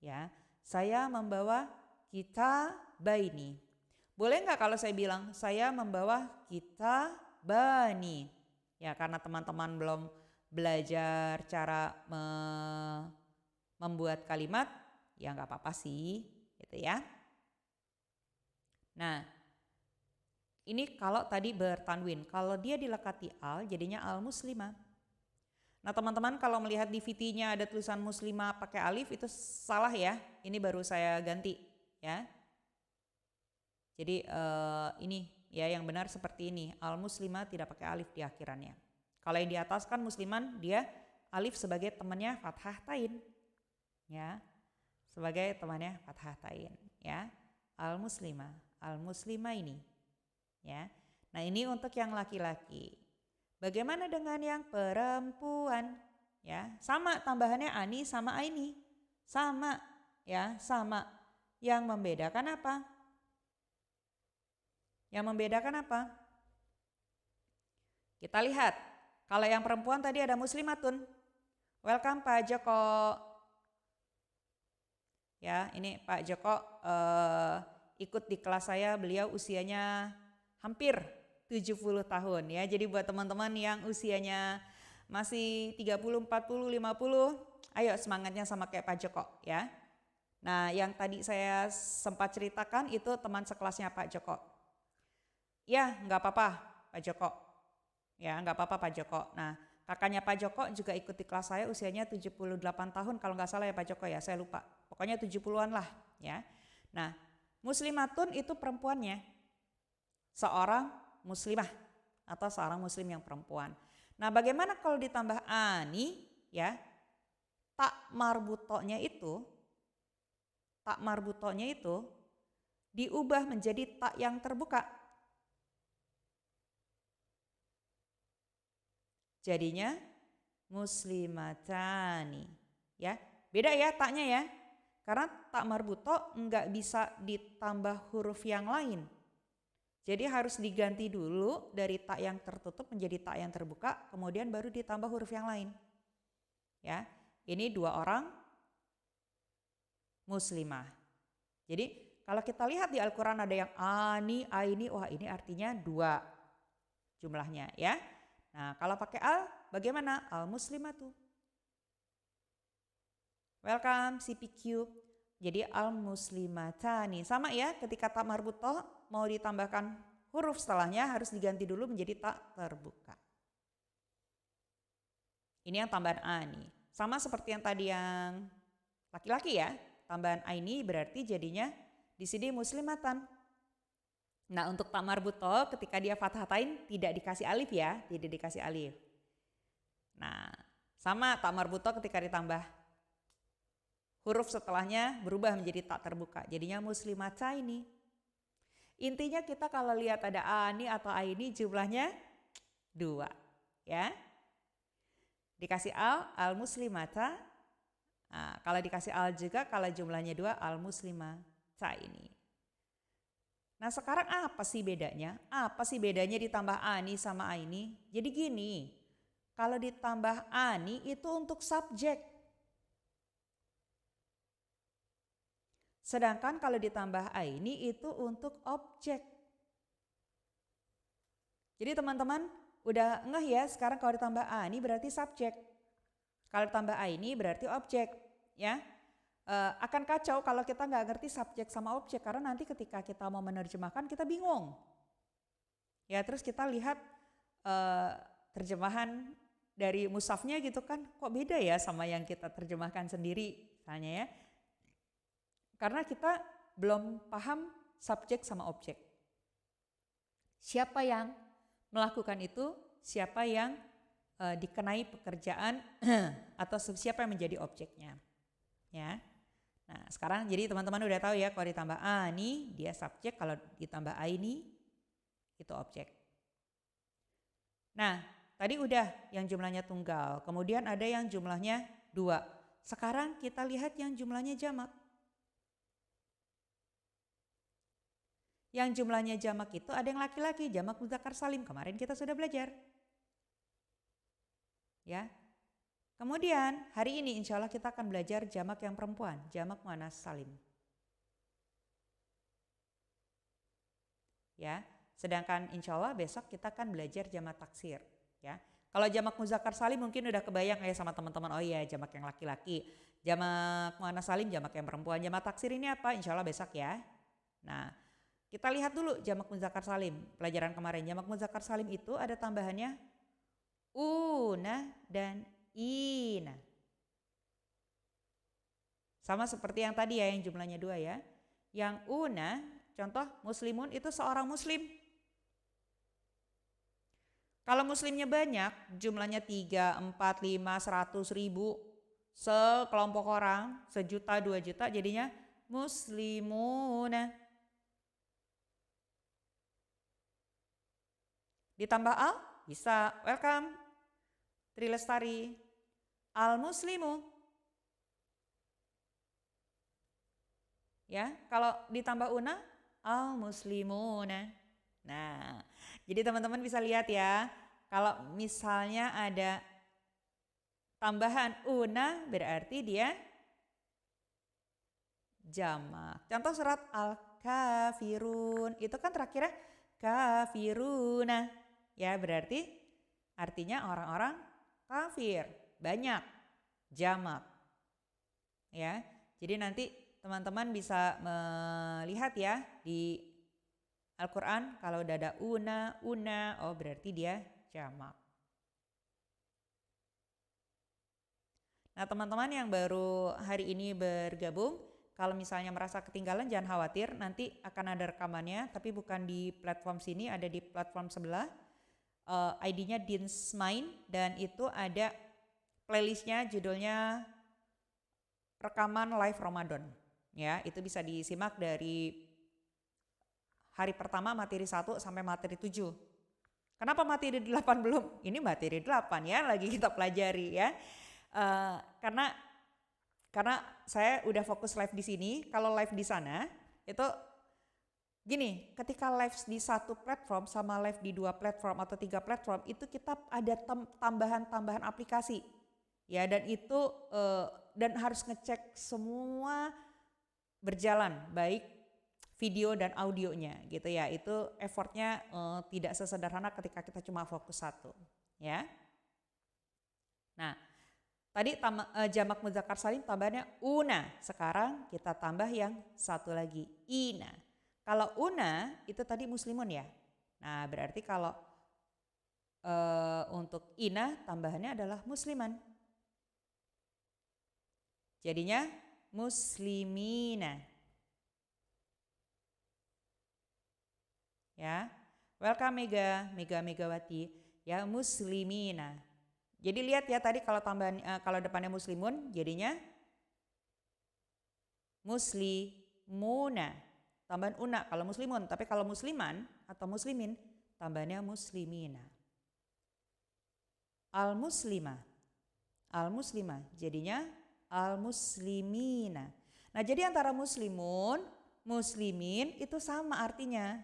Ya, saya membawa kita baini. Boleh nggak kalau saya bilang saya membawa kita bani? Ya, karena teman-teman belum belajar cara membuat kalimat, ya nggak apa-apa sih, gitu ya. Nah, ini kalau tadi bertanwin, kalau dia dilekati al, jadinya al muslimah. Nah teman-teman kalau melihat di VT-nya ada tulisan muslimah pakai alif itu salah ya. Ini baru saya ganti ya. Jadi ini ya yang benar seperti ini. Al muslimah tidak pakai alif di akhirannya. Kalau yang di atas kan musliman dia alif sebagai temannya fathah tain. Ya. Sebagai temannya fathah tain ya. Al muslimah ini. Ya. Nah ini untuk yang laki-laki. Bagaimana dengan yang perempuan? Ya, sama tambahannya ani sama aini. Sama, ya, sama. Yang membedakan apa? Yang membedakan apa? Kita lihat. Kalau yang perempuan tadi ada muslimatun. Welcome Pak Joko. Ya, ini Pak Joko ikut di kelas saya, beliau usianya hampir 70 tahun ya. Jadi buat teman-teman yang usianya masih 30, 40, 50, ayo semangatnya sama kayak Pak Joko ya. Nah, yang tadi saya sempat ceritakan itu teman sekelasnya Pak Joko. Ya, nggak apa-apa Pak Joko. Ya, nggak apa-apa Pak Joko. Nah, kakaknya Pak Joko juga ikut di kelas saya usianya 78 tahun kalau nggak salah ya Pak Joko ya, saya lupa. Pokoknya 70-an lah ya. Nah, muslimatun itu perempuannya. Seorang muslimah atau seorang muslim yang perempuan. Nah, bagaimana kalau ditambah ani ya? Tak marbutonya itu diubah menjadi ta yang terbuka. Jadinya muslimatani. Ya, beda ya taknya ya. Karena tak marbuto nggak bisa ditambah huruf yang lain. Jadi harus diganti dulu dari tak yang tertutup menjadi tak yang terbuka, kemudian baru ditambah huruf yang lain. Ya, ini 2 orang muslimah. Jadi kalau kita lihat di Al-Quran ada yang ani, aini, wah ini artinya 2 jumlahnya ya. Nah kalau pakai al, bagaimana? Al-muslimatu. Welcome CPQ. Jadi al-muslimatani. Sama ya, ketika tak marbutoh mau ditambahkan huruf setelahnya harus diganti dulu menjadi tak terbuka. Ini yang tambahan ani. Sama seperti yang tadi yang laki-laki ya. Tambahan aini berarti jadinya di sini muslimatan. Nah untuk tak marbutoh ketika dia fathatain tidak dikasih alif ya. Tidak dikasih alif. Nah sama tak marbutoh ketika ditambah huruf setelahnya berubah menjadi tak terbuka. Jadinya muslimata ini. Intinya kita kalau lihat ada ani atau aini jumlahnya 2. Ya. Dikasih al muslimata. Nah, kalau dikasih al juga kalau jumlahnya 2 al muslimata ini. Nah sekarang apa sih bedanya? Apa sih bedanya ditambah ani sama aini? Jadi gini, kalau ditambah ani itu untuk subjek. Sedangkan kalau ditambah aini itu untuk objek. Jadi teman-teman udah ngeh ya sekarang kalau ditambah ani berarti subjek. Kalau ditambah aini berarti objek. Ya, akan kacau kalau kita nggak ngerti subjek sama objek karena nanti ketika kita mau menerjemahkan kita bingung. Ya terus kita lihat terjemahan dari mushafnya gitu kan kok beda ya sama yang kita terjemahkan sendiri misalnya ya. Karena kita belum paham subjek sama objek. Siapa yang melakukan itu, siapa yang dikenai pekerjaan atau siapa yang menjadi objeknya. Ya. Nah, sekarang jadi teman-teman udah tahu ya kalau ditambah ani dia subjek, kalau ditambah aini itu objek. Nah, tadi udah yang jumlahnya tunggal, kemudian ada yang jumlahnya 2. Sekarang kita lihat yang jumlahnya jamak. Yang jumlahnya jamak itu ada yang laki-laki, jamak mudzakkar salim. Kemarin kita sudah belajar. Ya. Kemudian hari ini insya Allah kita akan belajar jamak yang perempuan, jamak muannas salim. Ya. Sedangkan insya Allah besok kita akan belajar jamak taksir. Ya. Kalau jamak mudzakkar salim mungkin udah kebayang ya sama teman-teman. Oh iya, jamak yang laki-laki. Jamak muannas salim, jamak yang perempuan. Jamak taksir ini apa? Insya Allah besok ya. Nah. Kita lihat dulu jamak mudzakkar salim. Pelajaran kemarin jamak mudzakkar salim itu ada tambahannya una dan ina. Sama seperti yang tadi ya yang jumlahnya 2 ya. Yang una contoh muslimun itu seorang muslim. Kalau muslimnya banyak jumlahnya 3, 4, 5, 100 ribu. Sekelompok orang 1 juta 2 juta jadinya muslimuna. Ditambah al, bisa. Welcome. Tri Lestari. Al-muslimu. Ya, kalau ditambah una, al-muslimuna. Nah, jadi teman-teman bisa lihat ya. Kalau misalnya ada tambahan una, berarti dia jamak. Contoh surat Al-Kafirun. Itu kan terakhirnya kafiruna. Ya berarti artinya orang-orang kafir, banyak, jamak. Ya, jadi nanti teman-teman bisa melihat ya di Al-Quran kalau udah ada una, oh berarti dia jamak. Nah teman-teman yang baru hari ini bergabung, kalau misalnya merasa ketinggalan jangan khawatir, nanti akan ada rekamannya, tapi bukan di platform sini, ada di platform sebelah. ID-nya Dinsmain dan itu ada playlistnya judulnya rekaman live Ramadan. Ya, itu bisa disimak dari hari pertama materi 1 sampai materi 7. Kenapa materi 8 belum? Ini materi 8 ya, lagi kita pelajari ya. Karena saya udah fokus live di sini. Kalau live di sana itu gini, ketika live di satu platform sama live di 2 platform atau 3 platform itu kita ada tambahan-tambahan aplikasi. Ya, dan itu dan harus ngecek semua berjalan baik video dan audionya gitu ya. Itu effortnya tidak sesederhana ketika kita cuma fokus satu ya. Nah, tadi jamak muzakkar salim tambahannya una. Sekarang kita tambah yang satu lagi, ina. Kalau una itu tadi muslimun ya. Nah, berarti kalau untuk ina tambahannya adalah musliman. Jadinya muslimina. Ya, welcome Megawati. Ya, muslimina. Jadi lihat ya tadi kalau tambahan kalau depannya muslimun jadinya muslimuna. Tambahan una kalau muslimun, tapi kalau musliman atau muslimin tambahnya muslimina. Al-muslimah. Al-muslimah jadinya al-muslimina. Nah, jadi antara muslimun, muslimin itu sama artinya.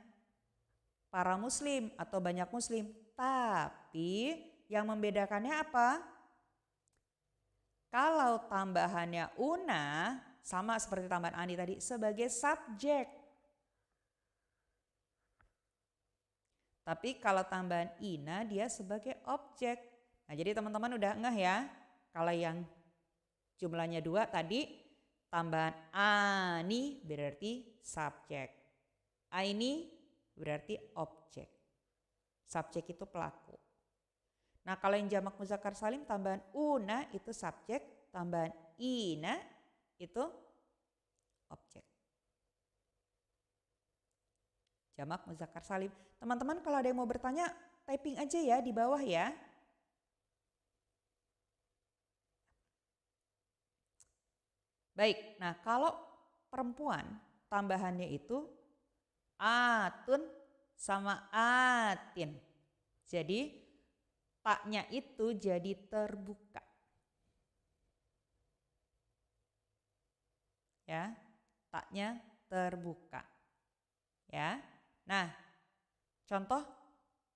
Para muslim atau banyak muslim. Tapi yang membedakannya apa? Kalau tambahannya una sama seperti tambahan Andi tadi sebagai subjek. Tapi kalau tambahan ina dia sebagai objek. Nah, jadi teman-teman udah ngeh ya. Kalau yang jumlahnya 2 tadi tambahan ani berarti subjek. Aini berarti objek. Subjek itu pelaku. Nah, kalau yang jamak muzakkar salim tambahan una itu subjek, tambahan ina itu objek. Jamak muzakkar salim. Teman-teman kalau ada yang mau bertanya, typing aja ya di bawah ya. Baik, nah kalau perempuan tambahannya itu atun sama atin. Jadi taknya itu jadi terbuka. Ya, taknya terbuka. Ya. Nah, contoh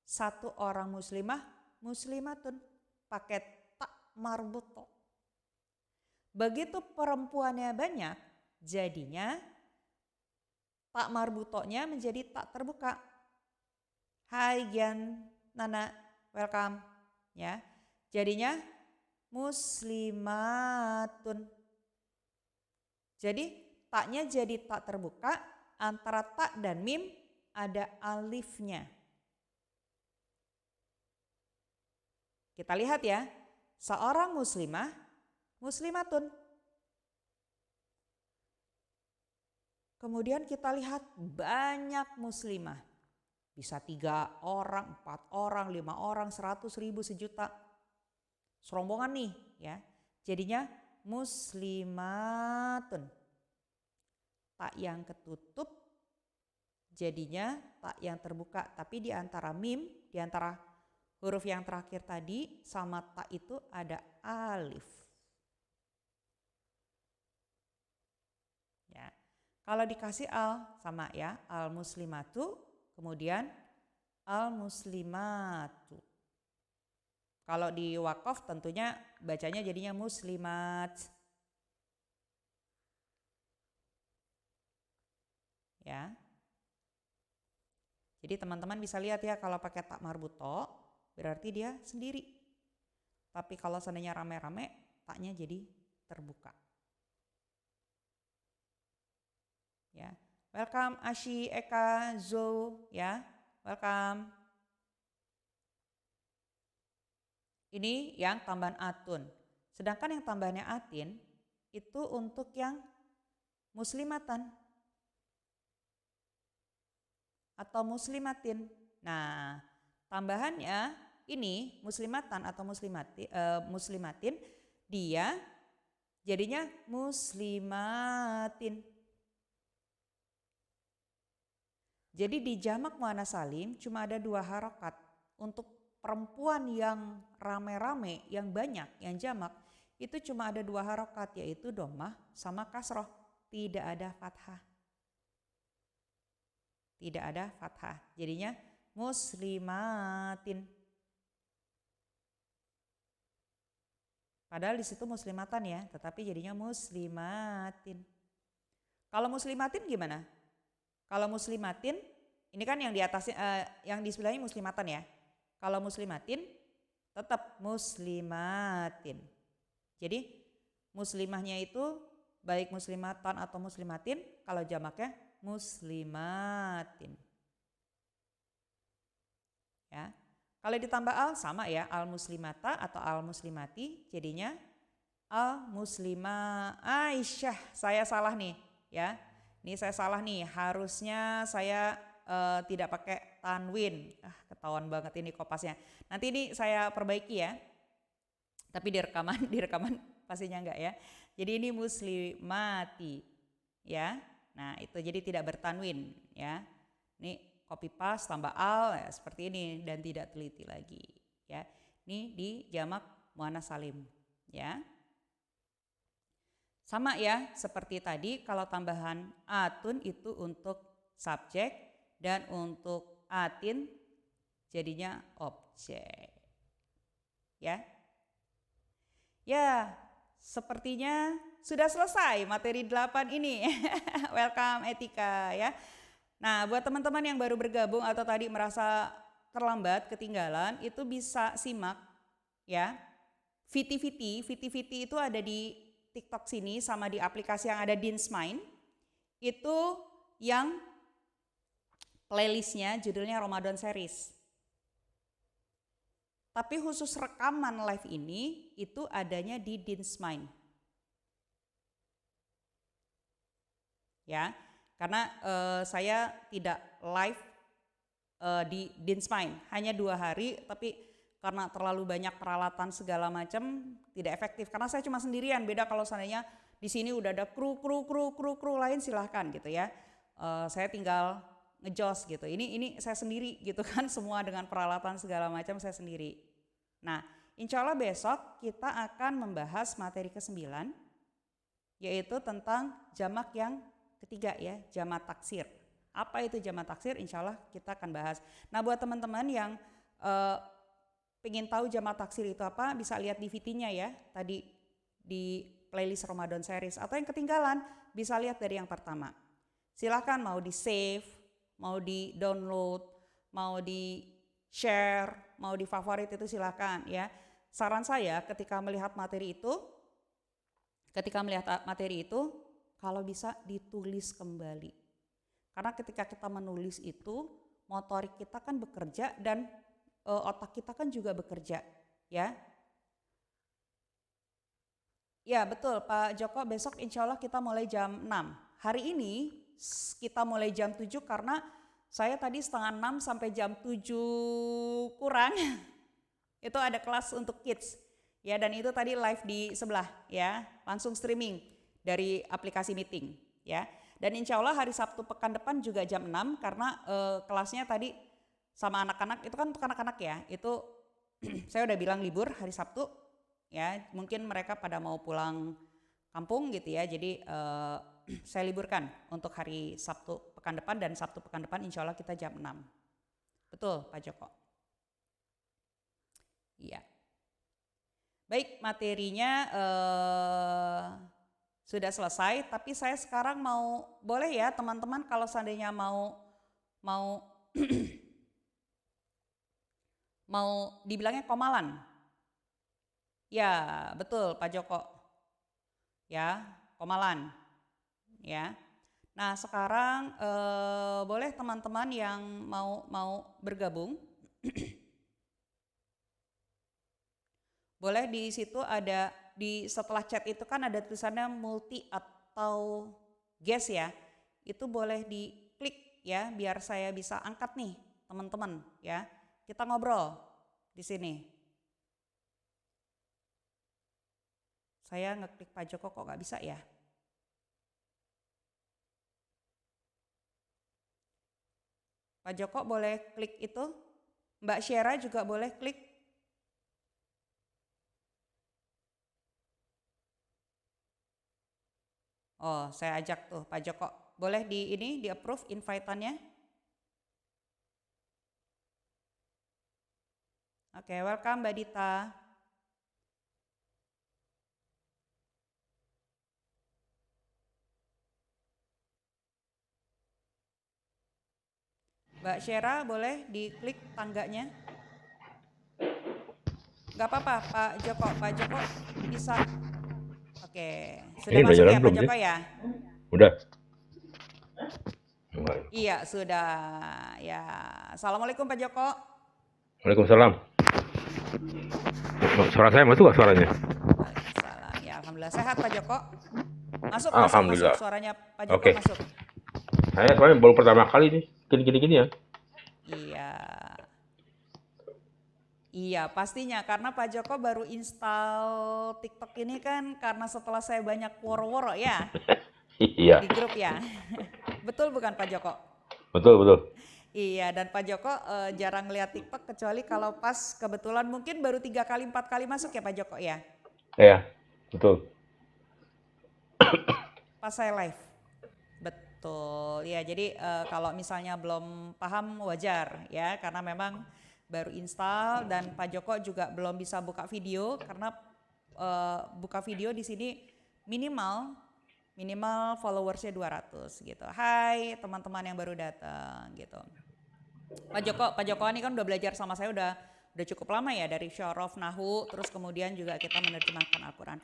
satu orang muslimah, muslimatun pakai tak marbuto. Begitu perempuannya banyak, jadinya tak marbutonya menjadi tak terbuka. Hai Gian, Nana, welcome. Ya, jadinya muslimatun. Jadi taknya jadi tak terbuka, antara tak dan mim ada alifnya. Kita lihat ya, seorang muslimah, muslimatun. Kemudian kita lihat banyak muslimah. Bisa 3 orang, 4 orang, 5 orang, 100.000, sejuta. Serombongan nih ya. Jadinya muslimatun. Tak yang ketutup jadinya tak yang terbuka. Tapi di antara mim, di antara huruf yang terakhir tadi sama tak itu ada alif. Ya. Kalau dikasih al sama ya, al muslimatu, kemudian al muslimatu. Kalau di wakaf tentunya bacanya jadinya muslimat. Ya. Jadi teman-teman bisa lihat ya kalau pakai tak marbuto berarti dia sendiri. Tapi kalau seandainya rame-rame taknya jadi terbuka. Ya. Welcome Ashi, Eka, Zo ya. Welcome. Ini yang tambahan atun. Sedangkan yang tambahannya atin itu untuk yang muslimatan atau muslimatin. Nah, tambahannya ini muslimatan atau muslimatin dia jadinya muslimatin. Jadi di jamak muannats salim cuma ada 2 harokat. Untuk perempuan yang rame-rame, yang banyak, yang jamak, itu cuma ada 2 harokat, yaitu dhammah sama kasroh. Tidak ada fathah. Tidak ada fathah. Jadinya muslimatin. Padahal di situ muslimatan ya, tetapi jadinya muslimatin. Kalau muslimatin gimana? Kalau muslimatin, ini kan yang di atasnya, yang di sebelahnya muslimatan ya. Kalau muslimatin, tetap muslimatin. Jadi muslimahnya itu baik muslimatan atau muslimatin, kalau jamaknya muslimatin. Ya. Kalau ditambah al sama ya, al muslimata atau al muslimati, jadinya al muslimah. Aisyah, saya salah nih ya. Ini saya salah nih, harusnya saya tidak pakai tanwin. Ketahuan banget ini kopasnya. Nanti ini saya perbaiki ya. Tapi di rekaman pastinya enggak ya. Jadi ini muslimati ya. Nah, itu jadi tidak bertanwin ya. Ini copy paste tambah al ya, seperti ini dan tidak teliti lagi ya. Ini di jamak muannats salim ya. Sama ya seperti tadi, kalau tambahan atun itu untuk subjek dan untuk atin jadinya objek. Ya. Ya, sepertinya sudah selesai materi 8 ini. Welcome Etika ya. Nah, buat teman-teman yang baru bergabung atau tadi merasa terlambat, ketinggalan, itu bisa simak ya. VT itu ada di TikTok sini sama di aplikasi yang ada Dinsmine. Itu yang playlistnya judulnya Ramadan Series. Tapi khusus rekaman live ini itu adanya di Dinsmine. Ya. Karena saya tidak live di Dinsmine, hanya 2 hari, tapi karena terlalu banyak peralatan segala macam tidak efektif. Karena saya cuma sendirian, beda kalau seandainya di sini udah ada kru lain silahkan gitu ya. Saya tinggal ngejos gitu. Ini saya sendiri gitu kan, semua dengan peralatan segala macam saya sendiri. Nah, insya Allah besok kita akan membahas materi ke-9, yaitu tentang jamak yang ketiga ya, jamak taksir. Apa itu jamak taksir? Insya Allah kita akan bahas. Nah, buat teman-teman yang pengen tahu jamak taksir itu apa, bisa lihat di VT-nya ya, tadi di playlist Ramadan Series. Atau yang ketinggalan, bisa lihat dari yang pertama. Silahkan mau di save, mau di download, mau di share, mau di favorit, itu silahkan ya. Saran saya ketika melihat materi itu, kalau bisa ditulis kembali. Karena ketika kita menulis itu, motorik kita kan bekerja dan otak kita kan juga bekerja, ya. Ya betul Pak Joko, besok insya Allah kita mulai jam 6. Hari ini kita mulai jam 7 karena saya tadi setengah 6 sampai jam 7 kurang, itu ada kelas untuk kids. Ya, dan itu tadi live di sebelah ya, langsung streaming dari aplikasi meeting ya. Dan insya Allah hari Sabtu pekan depan juga jam 6 karena kelasnya tadi sama anak-anak, itu kan untuk anak-anak ya, itu saya udah bilang libur hari Sabtu ya, mungkin mereka pada mau pulang kampung gitu ya, jadi saya liburkan untuk hari Sabtu pekan depan, dan Sabtu pekan depan insya Allah kita jam 6. Betul Pak Joko? Iya. Baik, materinya sudah selesai, tapi saya sekarang boleh ya teman-teman kalau seandainya mau mau dibilangnya komalan. Ya, betul Pak Joko. Ya, komalan. Ya. Nah, sekarang boleh teman-teman yang mau bergabung. Boleh, di situ ada, di setelah chat itu kan ada tulisannya multi atau guest ya. Itu boleh diklik ya, biar saya bisa angkat nih teman-teman ya. Kita ngobrol di sini. Saya ngeklik Pak Joko kok nggak bisa ya? Pak Joko boleh klik itu. Mbak Syera juga boleh klik. Oh, saya ajak tuh Pak Joko. Boleh di approve invite-annya? Oke, welcome Mbak Dita. Mbak Syera boleh diklik tangganya? Nggak apa-apa Pak Joko. Pak Joko bisa. Oke, sudah Ini udah masuk jalan ya Pak belum sih? Joko ya? Udah. Enggak. Iya, sudah. Ya, Assalamualaikum Pak Joko. Waalaikumsalam. Suara saya masuk gak suaranya? Waalaikumsalam. Ya, alhamdulillah sehat Pak Joko. Masuk. Alhamdulillah. Suaranya Pak Joko Oke. masuk. Saya soalnya baru pertama kali nih gini ya. Iya. Iya, pastinya karena Pak Joko baru install TikTok ini kan karena setelah saya banyak woro-woro ya Iya. di grup ya. Betul bukan Pak Joko? Betul. Iya, dan Pak Joko jarang lihat TikTok kecuali kalau pas kebetulan mungkin baru 3 kali 4 kali masuk ya Pak Joko ya. Iya, betul. Pas saya live. Betul. Ya, jadi kalau misalnya belum paham wajar ya karena memang baru install dan Pak Joko juga belum bisa buka video karena buka video di sini minimal followersnya 200 gitu. Hai teman-teman yang baru datang gitu. Pak Joko ini kan udah belajar sama saya udah cukup lama ya dari Syaraf Nahu terus kemudian juga kita menerjemahkan Al-Quran.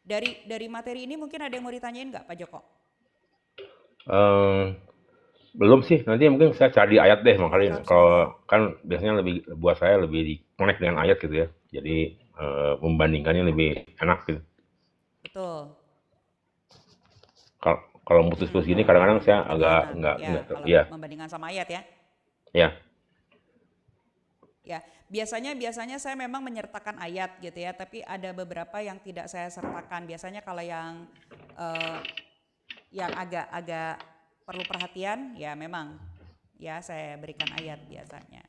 Dari materi ini mungkin ada yang mau ditanyain nggak Pak Joko? Belum sih, nanti mungkin saya cari ayat deh makanya. Kalau kan biasanya lebih buat saya lebih di connect dengan ayat gitu ya. Jadi membandingkannya lebih enak gitu. Betul. Kalau putus-putus gini kadang-kadang saya agak enggak kalau ya. membandingkan sama ayat ya. Ya. Ya, biasanya saya memang menyertakan ayat gitu ya, tapi ada beberapa yang tidak saya sertakan. Biasanya kalau yang agak perlu perhatian ya memang ya saya berikan ayat biasanya.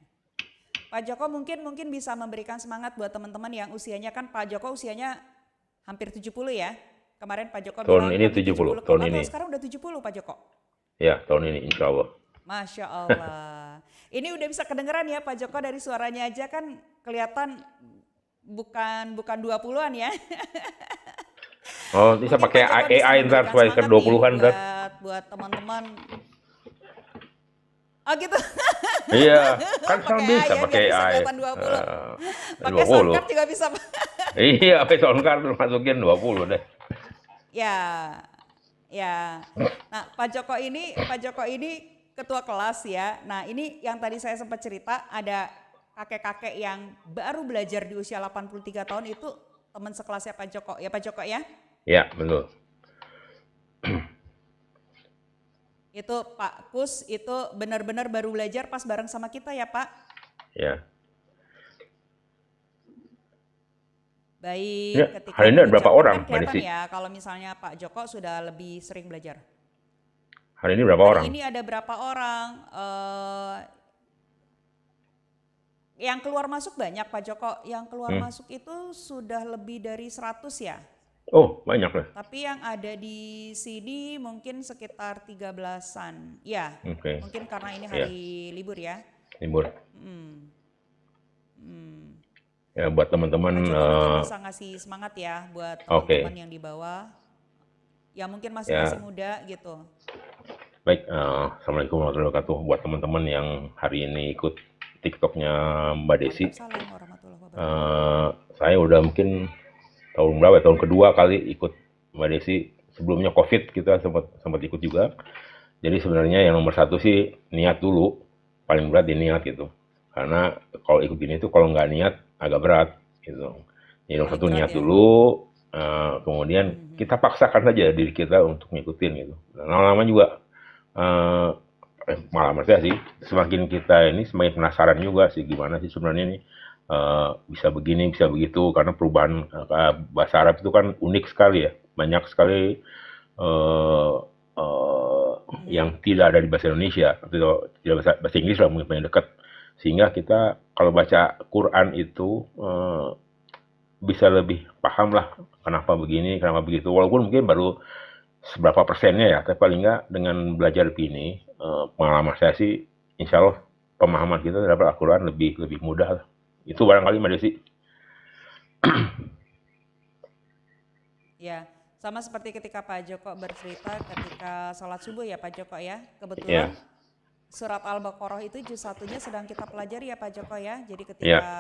Pak Joko mungkin bisa memberikan semangat buat teman-teman yang usianya kan Pak Joko usianya hampir 70 ya. Kemarin Pak Joko Tahun bilang ini 70, tahun ini. Sekarang udah 70 Pak Joko. Ya, tahun ini insya Allah. Masya Allah. Ini udah bisa kedengeran ya Pak Joko dari suaranya aja kan kelihatan bukan 20-an ya. Oh, bisa pakai AI ntar supaya ke 20-an kan? Buat teman-teman. Oh gitu. Iya, kan sekarang bisa pakai AI. Pakai soundcard juga bisa. Iya, pakai soundcard masukin 20 deh. Ya. Nah, Pak Joko ini ketua kelas ya. Nah, ini yang tadi saya sempat cerita ada kakek-kakek yang baru belajar di usia 83 tahun itu teman sekelasnya Pak Joko. Ya Pak Joko ya? Ya, betul. Itu Pak Kus itu benar-benar baru belajar pas bareng sama kita ya Pak? Ya. Baik, Ya, ketika hari ini ada berapa orang, kan kelihatan Mbak Desi? ya kalau misalnya Pak Joko sudah lebih sering belajar. Hari ini berapa orang? Hari ini ada berapa orang? Yang keluar masuk banyak Pak Joko. Yang keluar masuk itu sudah lebih dari 100 ya. Oh, banyak lah. Tapi yang ada di sini mungkin sekitar 13-an. Ya, mungkin karena ini hari libur ya. Libur. Ya, buat teman-teman. Mungkin bisa ngasih semangat ya buat teman-teman yang di bawah. Ya mungkin masih muda gitu. Baik, Assalamualaikum warahmatullahi wabarakatuh. Buat teman-teman yang hari ini ikut TikToknya Mbak Desi. Saya udah mungkin tahun berapa? Tahun kedua kali ikut Mbak Desi. Sebelumnya COVID kita sempat ikut juga. Jadi sebenarnya yang nomor satu sih niat dulu, paling berat di niat gitu. Karena kalau ikut gini tuh kalau nggak niat agak berat gitu. Jadi nomor satu niat dulu, kemudian kita paksakan saja diri kita untuk ngikutin gitu. Lama-lama juga malah menurut saya sih semakin kita ini semakin penasaran juga sih gimana sih sebenarnya ini bisa begini bisa begitu karena perubahan bahasa Arab itu kan unik sekali ya, banyak sekali yang tidak ada di bahasa Indonesia atau tidak bahasa Inggris lah mungkin paling dekat. Sehingga kita kalau baca Quran itu bisa lebih paham lah kenapa begini, kenapa begitu. Walaupun mungkin baru seberapa persennya ya, tapi paling nggak dengan belajar begini, pengalaman saya sih, insya Allah pemahaman kita terhadap Al-Quran lebih mudah lah. Itu barangkali Mbak Desi. Ya, sama seperti ketika Pak Joko bercerita ketika sholat subuh ya Pak Joko ya. Ya, Kebetulan surat Al-Baqarah itu juz satunya sedang kita pelajari ya Pak Joko ya. Jadi ya, ketika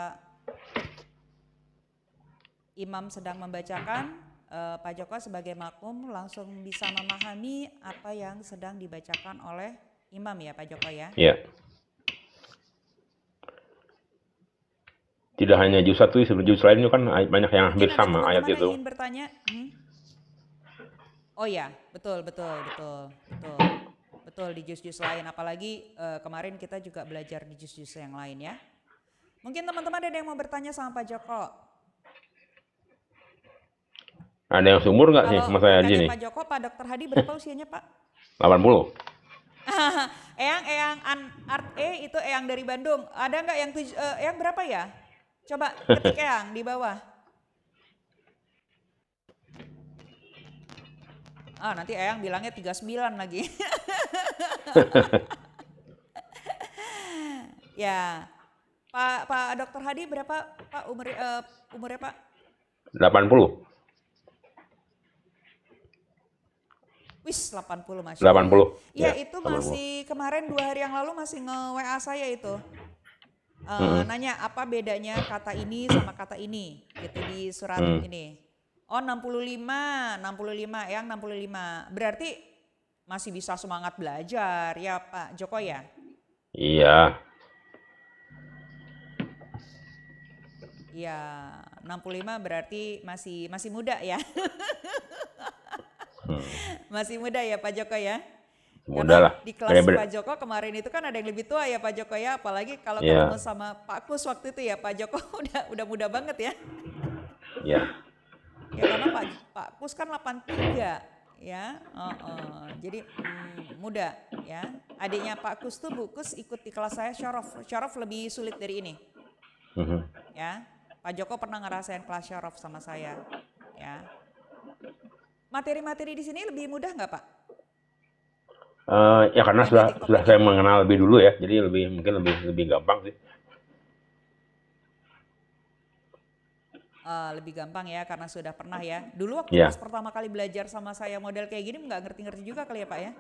imam sedang membacakan, Pak Joko sebagai makmum langsung bisa memahami apa yang sedang dibacakan oleh imam ya Pak Joko ya. ya. Tidak hanya juz satu, sebenarnya juz lain itu kan banyak yang hampir Mungkin ada sama ayat teman-teman yang itu. ingin bertanya. Oh ya, betul di jus-jus lain. Apalagi kemarin kita juga belajar di jus-jus yang lain ya. Mungkin teman-teman ada yang mau bertanya sama Pak Joko. Ada yang seumur nggak sih Kalau sama saya di kakaknya sini? Pak Joko, Pak Dokter Hadi berapa usianya Pak? 80. Eyang Art E itu Eyang dari Bandung. Ada nggak yang Eyang berapa ya? Coba ketik Eyang di bawah. Nanti Eyang bilangnya 39 lagi. Ya, Pak Dokter Hadi berapa Pak umurnya Pak? 80. Wis 80 Masya Allah. 80. Ya Ya, itu 80. masih kemarin 2 hari yang lalu masih nge-WA saya itu. Nanya apa bedanya kata ini sama kata ini gitu di surat ini. Oh 65 yang 65. Berarti masih bisa semangat belajar ya Pak Joko ya? Iya. Iya, 65 berarti masih muda ya. Masih muda ya Pak Joko ya. Mudah lah. Karena di kelas Pak Joko kemarin itu kan ada yang lebih tua ya Pak Joko ya. Apalagi kalau Iya. ketemu sama Pak Kus waktu itu ya Pak Joko udah muda banget ya. Iya. Ya karena Pak Kus kan 83 ya. Jadi muda ya. Adiknya Pak Kus tuh Bu Kus ikut di kelas saya Syaraf lebih sulit dari ini. Ya. Pak Joko pernah ngerasain kelas Syaraf sama saya ya. Materi-materi di sini lebih mudah nggak Pak? Ya karena sudah saya mengenal lebih dulu ya, jadi mungkin lebih gampang sih. Lebih gampang ya karena sudah pernah ya. Dulu waktu Iya. pas pertama kali belajar sama saya model kayak gini nggak ngerti-ngerti juga kali ya Pak ya.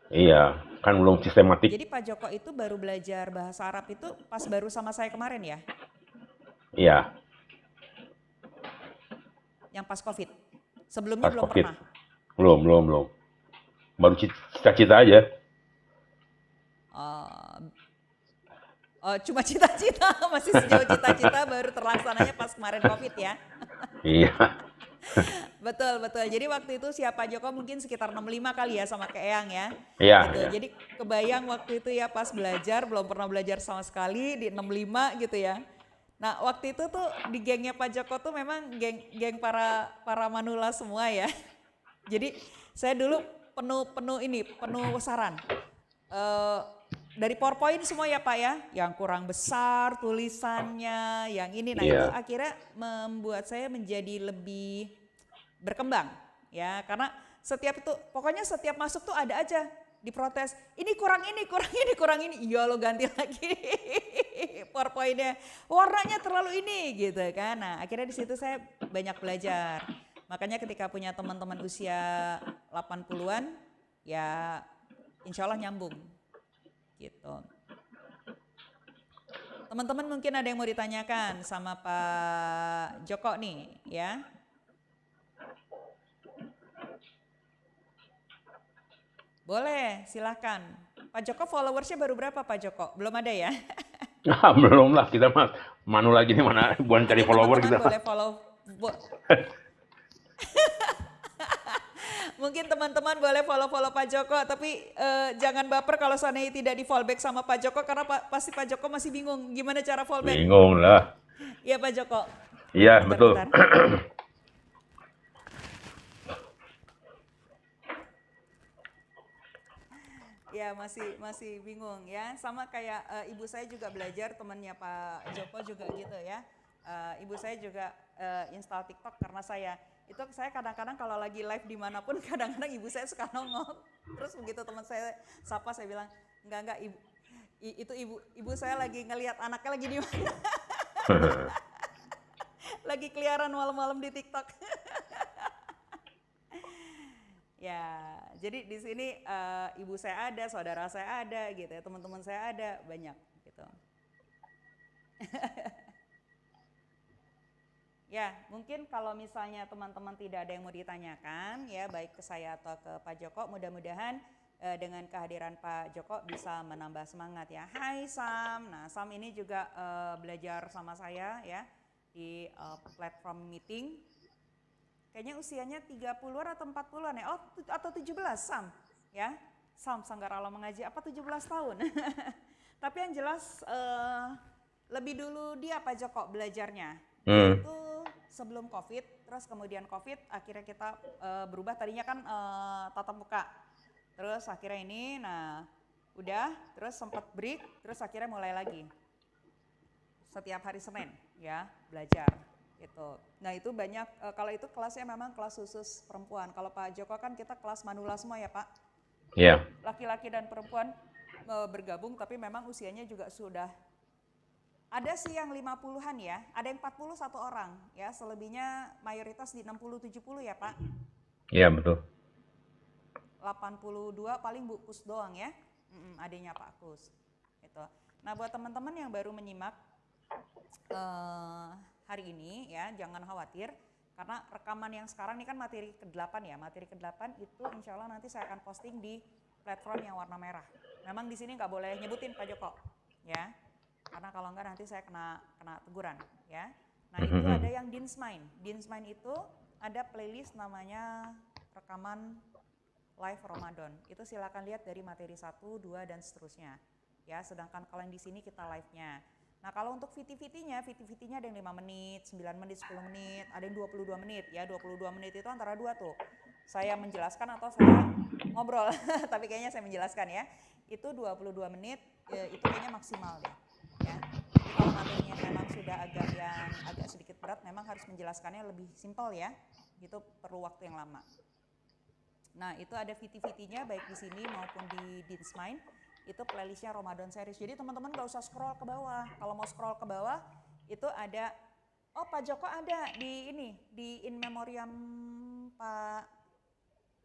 Iya, kan belum sistematik. Jadi Pak Joko itu baru belajar bahasa Arab itu pas baru sama saya kemarin ya, Iya, yang pas COVID. Sebelumnya pas belum COVID. pernah. Belum. Baru cita-cita aja. Cuma cita-cita, masih sejauh cita-cita baru terlaksananya pas kemarin COVID ya. Iya. Betul. Jadi waktu itu siapa Joko mungkin sekitar 65 kali ya sama ke Eyang ya. Iya. Gitu. Jadi kebayang waktu itu ya pas belajar, belum pernah belajar sama sekali di 65 gitu ya. Nah waktu itu tuh di gengnya Pak Joko tuh memang geng para manula semua ya. Jadi saya dulu penuh saran. Dari PowerPoint semua ya Pak ya, yang kurang besar tulisannya, yang ini. Nah itu akhirnya membuat saya menjadi lebih berkembang ya. Karena pokoknya setiap masuk tuh ada aja diprotes. Ini kurang ini. Iya lo ganti lagi PowerPoint-nya. Warnanya terlalu ini gitu kan. Nah akhirnya di situ saya banyak belajar. Makanya ketika punya teman-teman usia 80-an ya insya Allah nyambung gitu. Teman-teman mungkin ada yang mau ditanyakan sama Pak Joko nih ya. Boleh silahkan. Pak Joko followersnya baru berapa Pak Joko? Belum ada ya? Belum lah, kita mah manu lagi nih mana buat cari follower kita. Boleh follow. Mungkin teman-teman boleh follow Pak Joko, tapi jangan baper kalau seandainya tidak di fallback sama Pak Joko karena pasti Pak Joko masih bingung gimana cara fallback. Bingung lah. Iya Pak Joko. Iya betul. Ya masih bingung ya. Sama kayak ibu saya juga belajar, temannya Pak Joko juga gitu ya. Ibu saya juga install TikTok karena saya. Itu saya kadang-kadang kalau lagi live dimanapun kadang-kadang ibu saya suka nongol. Terus begitu teman saya sapa saya bilang enggak ibu itu ibu saya lagi ngelihat anaknya lagi di mana, lagi keliaran malam-malam di TikTok. Ya, jadi di sini ibu saya ada, saudara saya ada gitu ya, teman-teman saya ada banyak gitu. Ya, mungkin kalau misalnya teman-teman tidak ada yang mau ditanyakan ya, baik ke saya atau ke Pak Joko, mudah-mudahan dengan kehadiran Pak Joko bisa menambah semangat ya. Hai Sam, nah Sam ini juga belajar sama saya ya di platform meeting. Kayaknya usianya 30-an atau 40-an ya, atau 17 Sam ya. Sam Sanggaralo mengaji apa 17 tahun. Tapi yang jelas lebih dulu dia Pak Joko belajarnya. Dia itu sebelum COVID, terus kemudian COVID akhirnya kita berubah, tadinya kan tatap muka. Terus akhirnya ini, nah udah, terus sempat break, terus akhirnya mulai lagi. Setiap hari Senin ya belajar gitu. Nah itu banyak, kalau itu kelasnya memang kelas khusus perempuan. Kalau Pak Joko kan kita kelas manula semua ya Pak. Iya. Laki-laki dan perempuan bergabung, tapi memang usianya juga sudah ada sih yang 50-an ya, ada yang 41 orang ya, selebihnya mayoritas di 60-70 ya Pak. Iya betul. 82 paling Bu Kus doang ya, adanya Pak Kus. Gitu. Nah buat teman-teman yang baru menyimak hari ini ya, jangan khawatir, karena rekaman yang sekarang ini kan materi ke-8 ya, materi ke-8 itu insya Allah nanti saya akan posting di platform yang warna merah. Memang di sini nggak boleh nyebutin Pak Joko ya. Karena kalau enggak nanti saya kena teguran ya. Nah itu ada yang Dinsmine. Dinsmine itu ada playlist namanya rekaman live Ramadan. Itu silakan lihat dari materi 1, 2 dan seterusnya. Ya, sedangkan kalau yang di sini kita live-nya. Nah kalau untuk VT-VT-nya ada yang 5 menit, 9 menit, 10 menit, ada yang 22 menit ya. 22 menit itu antara dua tuh. Saya menjelaskan atau saya ngobrol, tapi kayaknya saya menjelaskan ya. Itu 22 menit, itu kayaknya maksimal deh. Ya. Jadi kalau materinya memang sudah agak sedikit berat, memang harus menjelaskannya lebih simpel ya. Itu perlu waktu yang lama. Nah, itu ada VT-VT-nya baik di sini maupun di Dinsmine. Itu playlistnya Ramadan series. Jadi teman-teman gak usah scroll ke bawah. Kalau mau scroll ke bawah, itu ada, oh Pak Joko ada di ini, di In Memoriam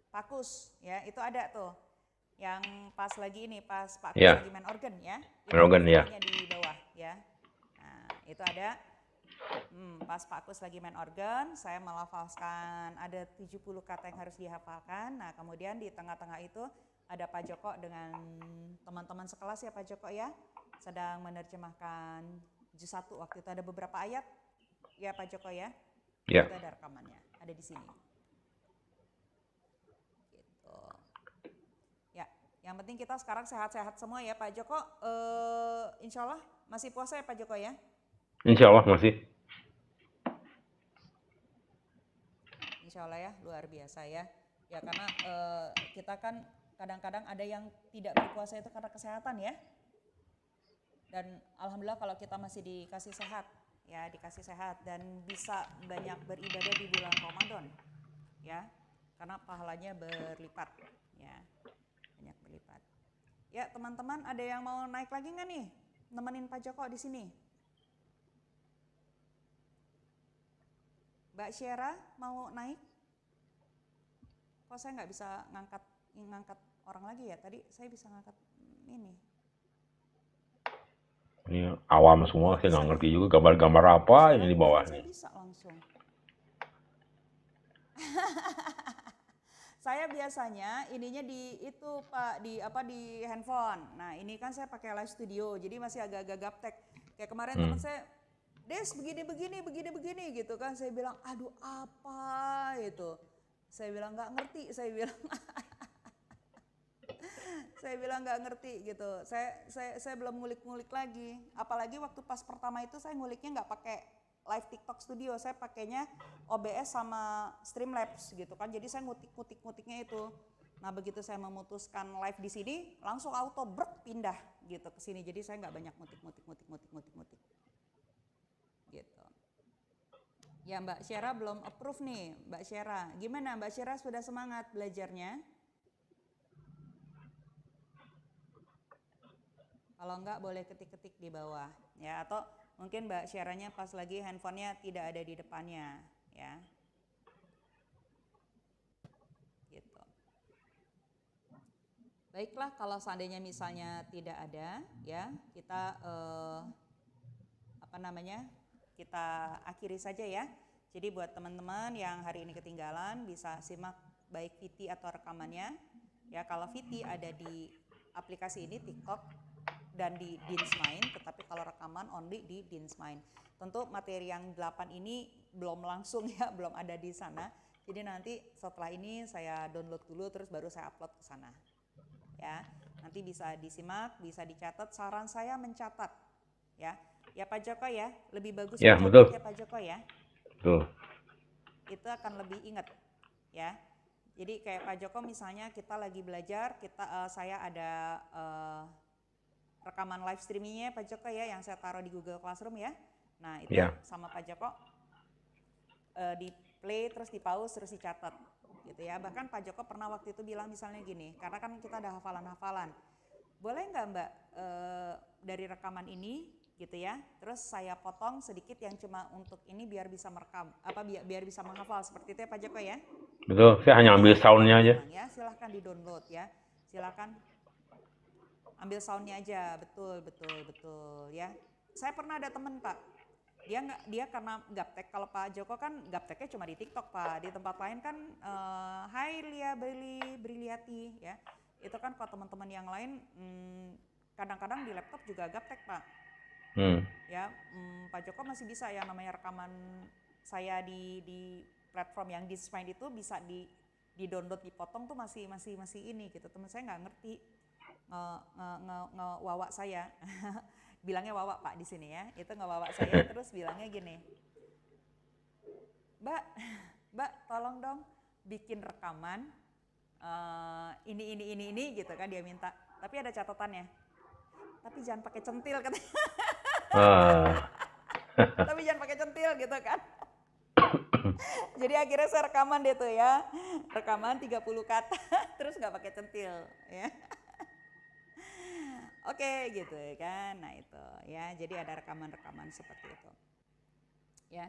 Pak Kus ya, itu ada tuh. Yang pas lagi ini, pas Pak Kus lagi main organ ya, itu ada videonya di bawah ya. Nah itu ada, pas Pak Kus lagi main organ, saya melafalkan ada 70 kata yang harus dihafalkan. Nah kemudian di tengah-tengah itu ada Pak Joko dengan teman-teman sekelas ya Pak Joko ya, sedang menerjemahkan juz 1, waktu itu ada beberapa ayat ya Pak Joko ya. Itu ada rekamannya, ada di sini. Yang penting kita sekarang sehat-sehat semua ya Pak Joko. Insya Allah masih puasa ya Pak Joko ya? Insya Allah masih. Insya Allah ya, luar biasa ya. Ya karena kita kan kadang-kadang ada yang tidak berpuasa itu karena kesehatan ya. Dan alhamdulillah kalau kita masih dikasih sehat, ya dikasih sehat dan bisa banyak beribadah di bulan Ramadan, ya. Karena pahalanya berlipat, ya. Banyak berlipat. Ya teman-teman, ada yang mau naik lagi nggak nih, nemenin Pak Joko di sini? Mbak Syera mau naik? Kok saya nggak bisa ngangkat orang lagi ya? Tadi saya bisa ngangkat ini. Ini awam semua, saya nggak ngerti juga gambar-gambar apa ini di bawah nih. Saya bisa langsung. Saya biasanya ininya di itu Pak, di handphone. Nah ini kan saya pakai live studio, jadi masih agak-agak gaptek. Kayak kemarin teman saya, Des begini gitu kan. Saya bilang, aduh apa itu. Saya bilang nggak ngerti, saya bilang nggak ngerti gitu. Saya belum ngulik-ngulik lagi. Apalagi waktu pas pertama itu saya nguliknya nggak pakai live TikTok studio, saya pakainya OBS sama Streamlabs gitu kan. Jadi saya ngutik-ngutiknya itu. Nah begitu saya memutuskan live di sini, langsung auto pindah gitu ke sini. Jadi saya nggak banyak ngutik. Gitu. Ya Mbak Syera belum approve nih, Mbak Syera. Gimana Mbak Syera, sudah semangat belajarnya? Kalau enggak boleh ketik-ketik di bawah ya, atau mungkin Mbak Syeranya pas lagi handphonenya tidak ada di depannya ya. Gitu. Baiklah, kalau seandainya misalnya tidak ada ya, kita kita akhiri saja ya. Jadi buat teman-teman yang hari ini ketinggalan bisa simak baik VT atau rekamannya. Ya kalau VT ada di aplikasi ini TikTok dan di Dinsmind, tetapi kalau rekaman only di Dinsmind. Tentu materi yang 8 ini belum langsung ya, belum ada di sana. Jadi nanti setelah ini saya download dulu terus baru saya upload ke sana. Ya, nanti bisa disimak, bisa dicatat. Saran saya mencatat ya. Ya Pak Joko ya, lebih bagus Ya, mencatat betul. ya Pak Joko ya. Betul. Itu akan lebih ingat ya. Jadi kayak Pak Joko misalnya kita lagi belajar, saya ada rekaman live streamingnya Pak Joko ya, yang saya taruh di Google Classroom ya. Nah itu Ya. sama Pak Joko di play terus di pause terus dicatat gitu ya. Bahkan Pak Joko pernah waktu itu bilang misalnya gini, karena kan kita ada hafalan-hafalan. Boleh nggak Mbak dari rekaman ini gitu ya, terus saya potong sedikit yang cuma untuk ini biar bisa merekam, biar bisa menghafal, seperti itu ya Pak Joko ya? Betul, saya hanya ambil soundnya aja. Ya, silahkan di download ya, silahkan ambil soundnya aja, betul ya. Saya pernah ada temen Pak, dia karena gaptek, kalau Pak Joko kan gapteknya cuma di TikTok Pak, di tempat lain kan Hai Lia Briliati ya, itu kan kalau teman-teman yang lain kadang-kadang di laptop juga gaptek Pak. Ya, Pak Joko masih bisa yang namanya rekaman saya di platform yang Dinsmind itu bisa di download, dipotong tuh masih ini gitu. Teman saya nggak ngerti wawa saya bilangnya wawa Pak di sini ya, itu ngewawa saya terus bilangnya gini, Mbak tolong dong bikin rekaman ini gitu kan, dia minta, tapi ada catatannya, tapi jangan pakai centil katanya. Tapi jangan pakai centil gitu kan. Jadi akhirnya saya rekaman deh tuh ya, rekaman 30 kata terus nggak pakai centil ya. Oke gitu kan, nah itu ya, jadi ada rekaman-rekaman seperti itu ya.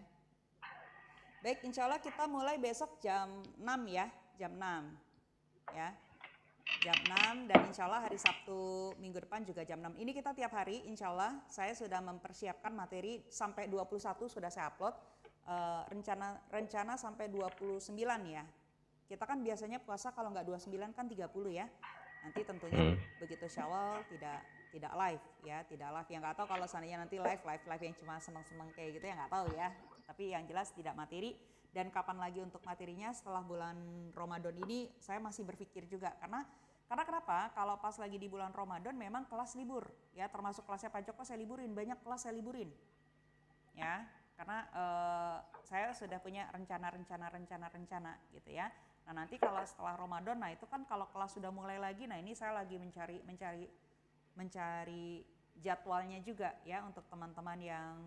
Baik, insya Allah kita mulai besok jam 6 ya, jam 6 ya, jam 6, dan insya Allah hari Sabtu minggu depan juga jam 6. Ini kita tiap hari insya Allah, saya sudah mempersiapkan materi sampai 21 sudah saya upload, rencana sampai 29 ya. Kita kan biasanya puasa kalau nggak 29 kan 30 ya. Nanti tentunya begitu Syawal tidak live ya, tidak live. Yang nggak tahu kalau seandainya nanti live yang cuma seneng-seneng kayak gitu ya nggak tahu ya. Tapi yang jelas tidak materi, dan kapan lagi untuk materinya setelah bulan Ramadan ini saya masih berpikir juga, karena kenapa? Kalau pas lagi di bulan Ramadan memang kelas libur ya, termasuk kelasnya Pak Joko saya liburin, banyak kelas saya liburin ya, karena saya sudah punya rencana gitu ya. Nah nanti kalau setelah Ramadan, nah itu kan kalau kelas sudah mulai lagi, nah ini saya lagi mencari jadwalnya juga ya untuk teman-teman yang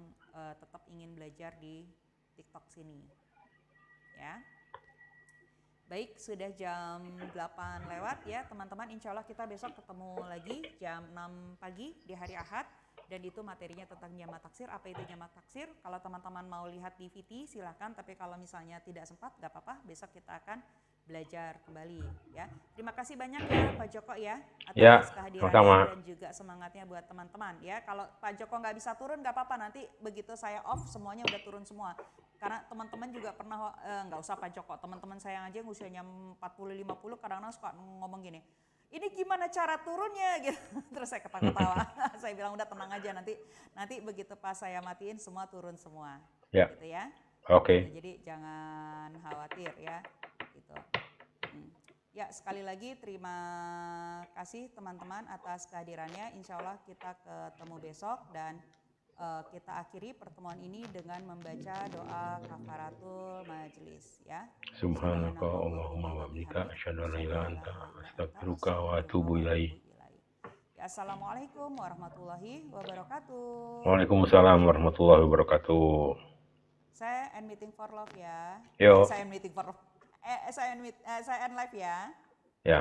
tetap ingin belajar di TikTok sini ya. Baik, sudah jam 8 lewat ya teman-teman, insya Allah kita besok ketemu lagi jam 6 pagi di hari Ahad, dan itu materinya tentang jamak taksir. Apa itu jamak taksir? Kalau teman-teman mau lihat di VT silahkan, tapi kalau misalnya tidak sempat gak apa-apa, besok kita akan belajar kembali ya. Terima kasih banyak ya Pak Joko ya atas kehadirannya dan juga semangatnya buat teman-teman ya. Kalau Pak Joko nggak bisa turun nggak apa-apa, nanti begitu saya off semuanya udah turun semua. Karena teman-teman juga pernah, nggak usah Pak Joko, teman-teman saya aja yang usianya 40-50 kadang-kadang suka ngomong gini, ini gimana cara turunnya gitu. Terus saya ketawa-ketawa. Saya bilang udah tenang aja, nanti begitu pas saya matiin semua turun semua ya. Gitu ya. Oke. Gitu, jadi jangan khawatir ya gitu. Ya sekali lagi terima kasih teman-teman atas kehadirannya. Insya Allah kita ketemu besok, dan kita akhiri pertemuan ini dengan membaca doa kafaratul majlis ya. Subhanaka Allahumma wa bihamdika asyhadu an la ilaha illa anta astaghfiruka wa atubu ilaik. Ya, assalamualaikum warahmatullahi wabarakatuh. Waalaikumsalam warahmatullahi wabarakatuh. Saya end meeting for love ya. Yo. Saya end meeting for love. Saya end live ya. Ya.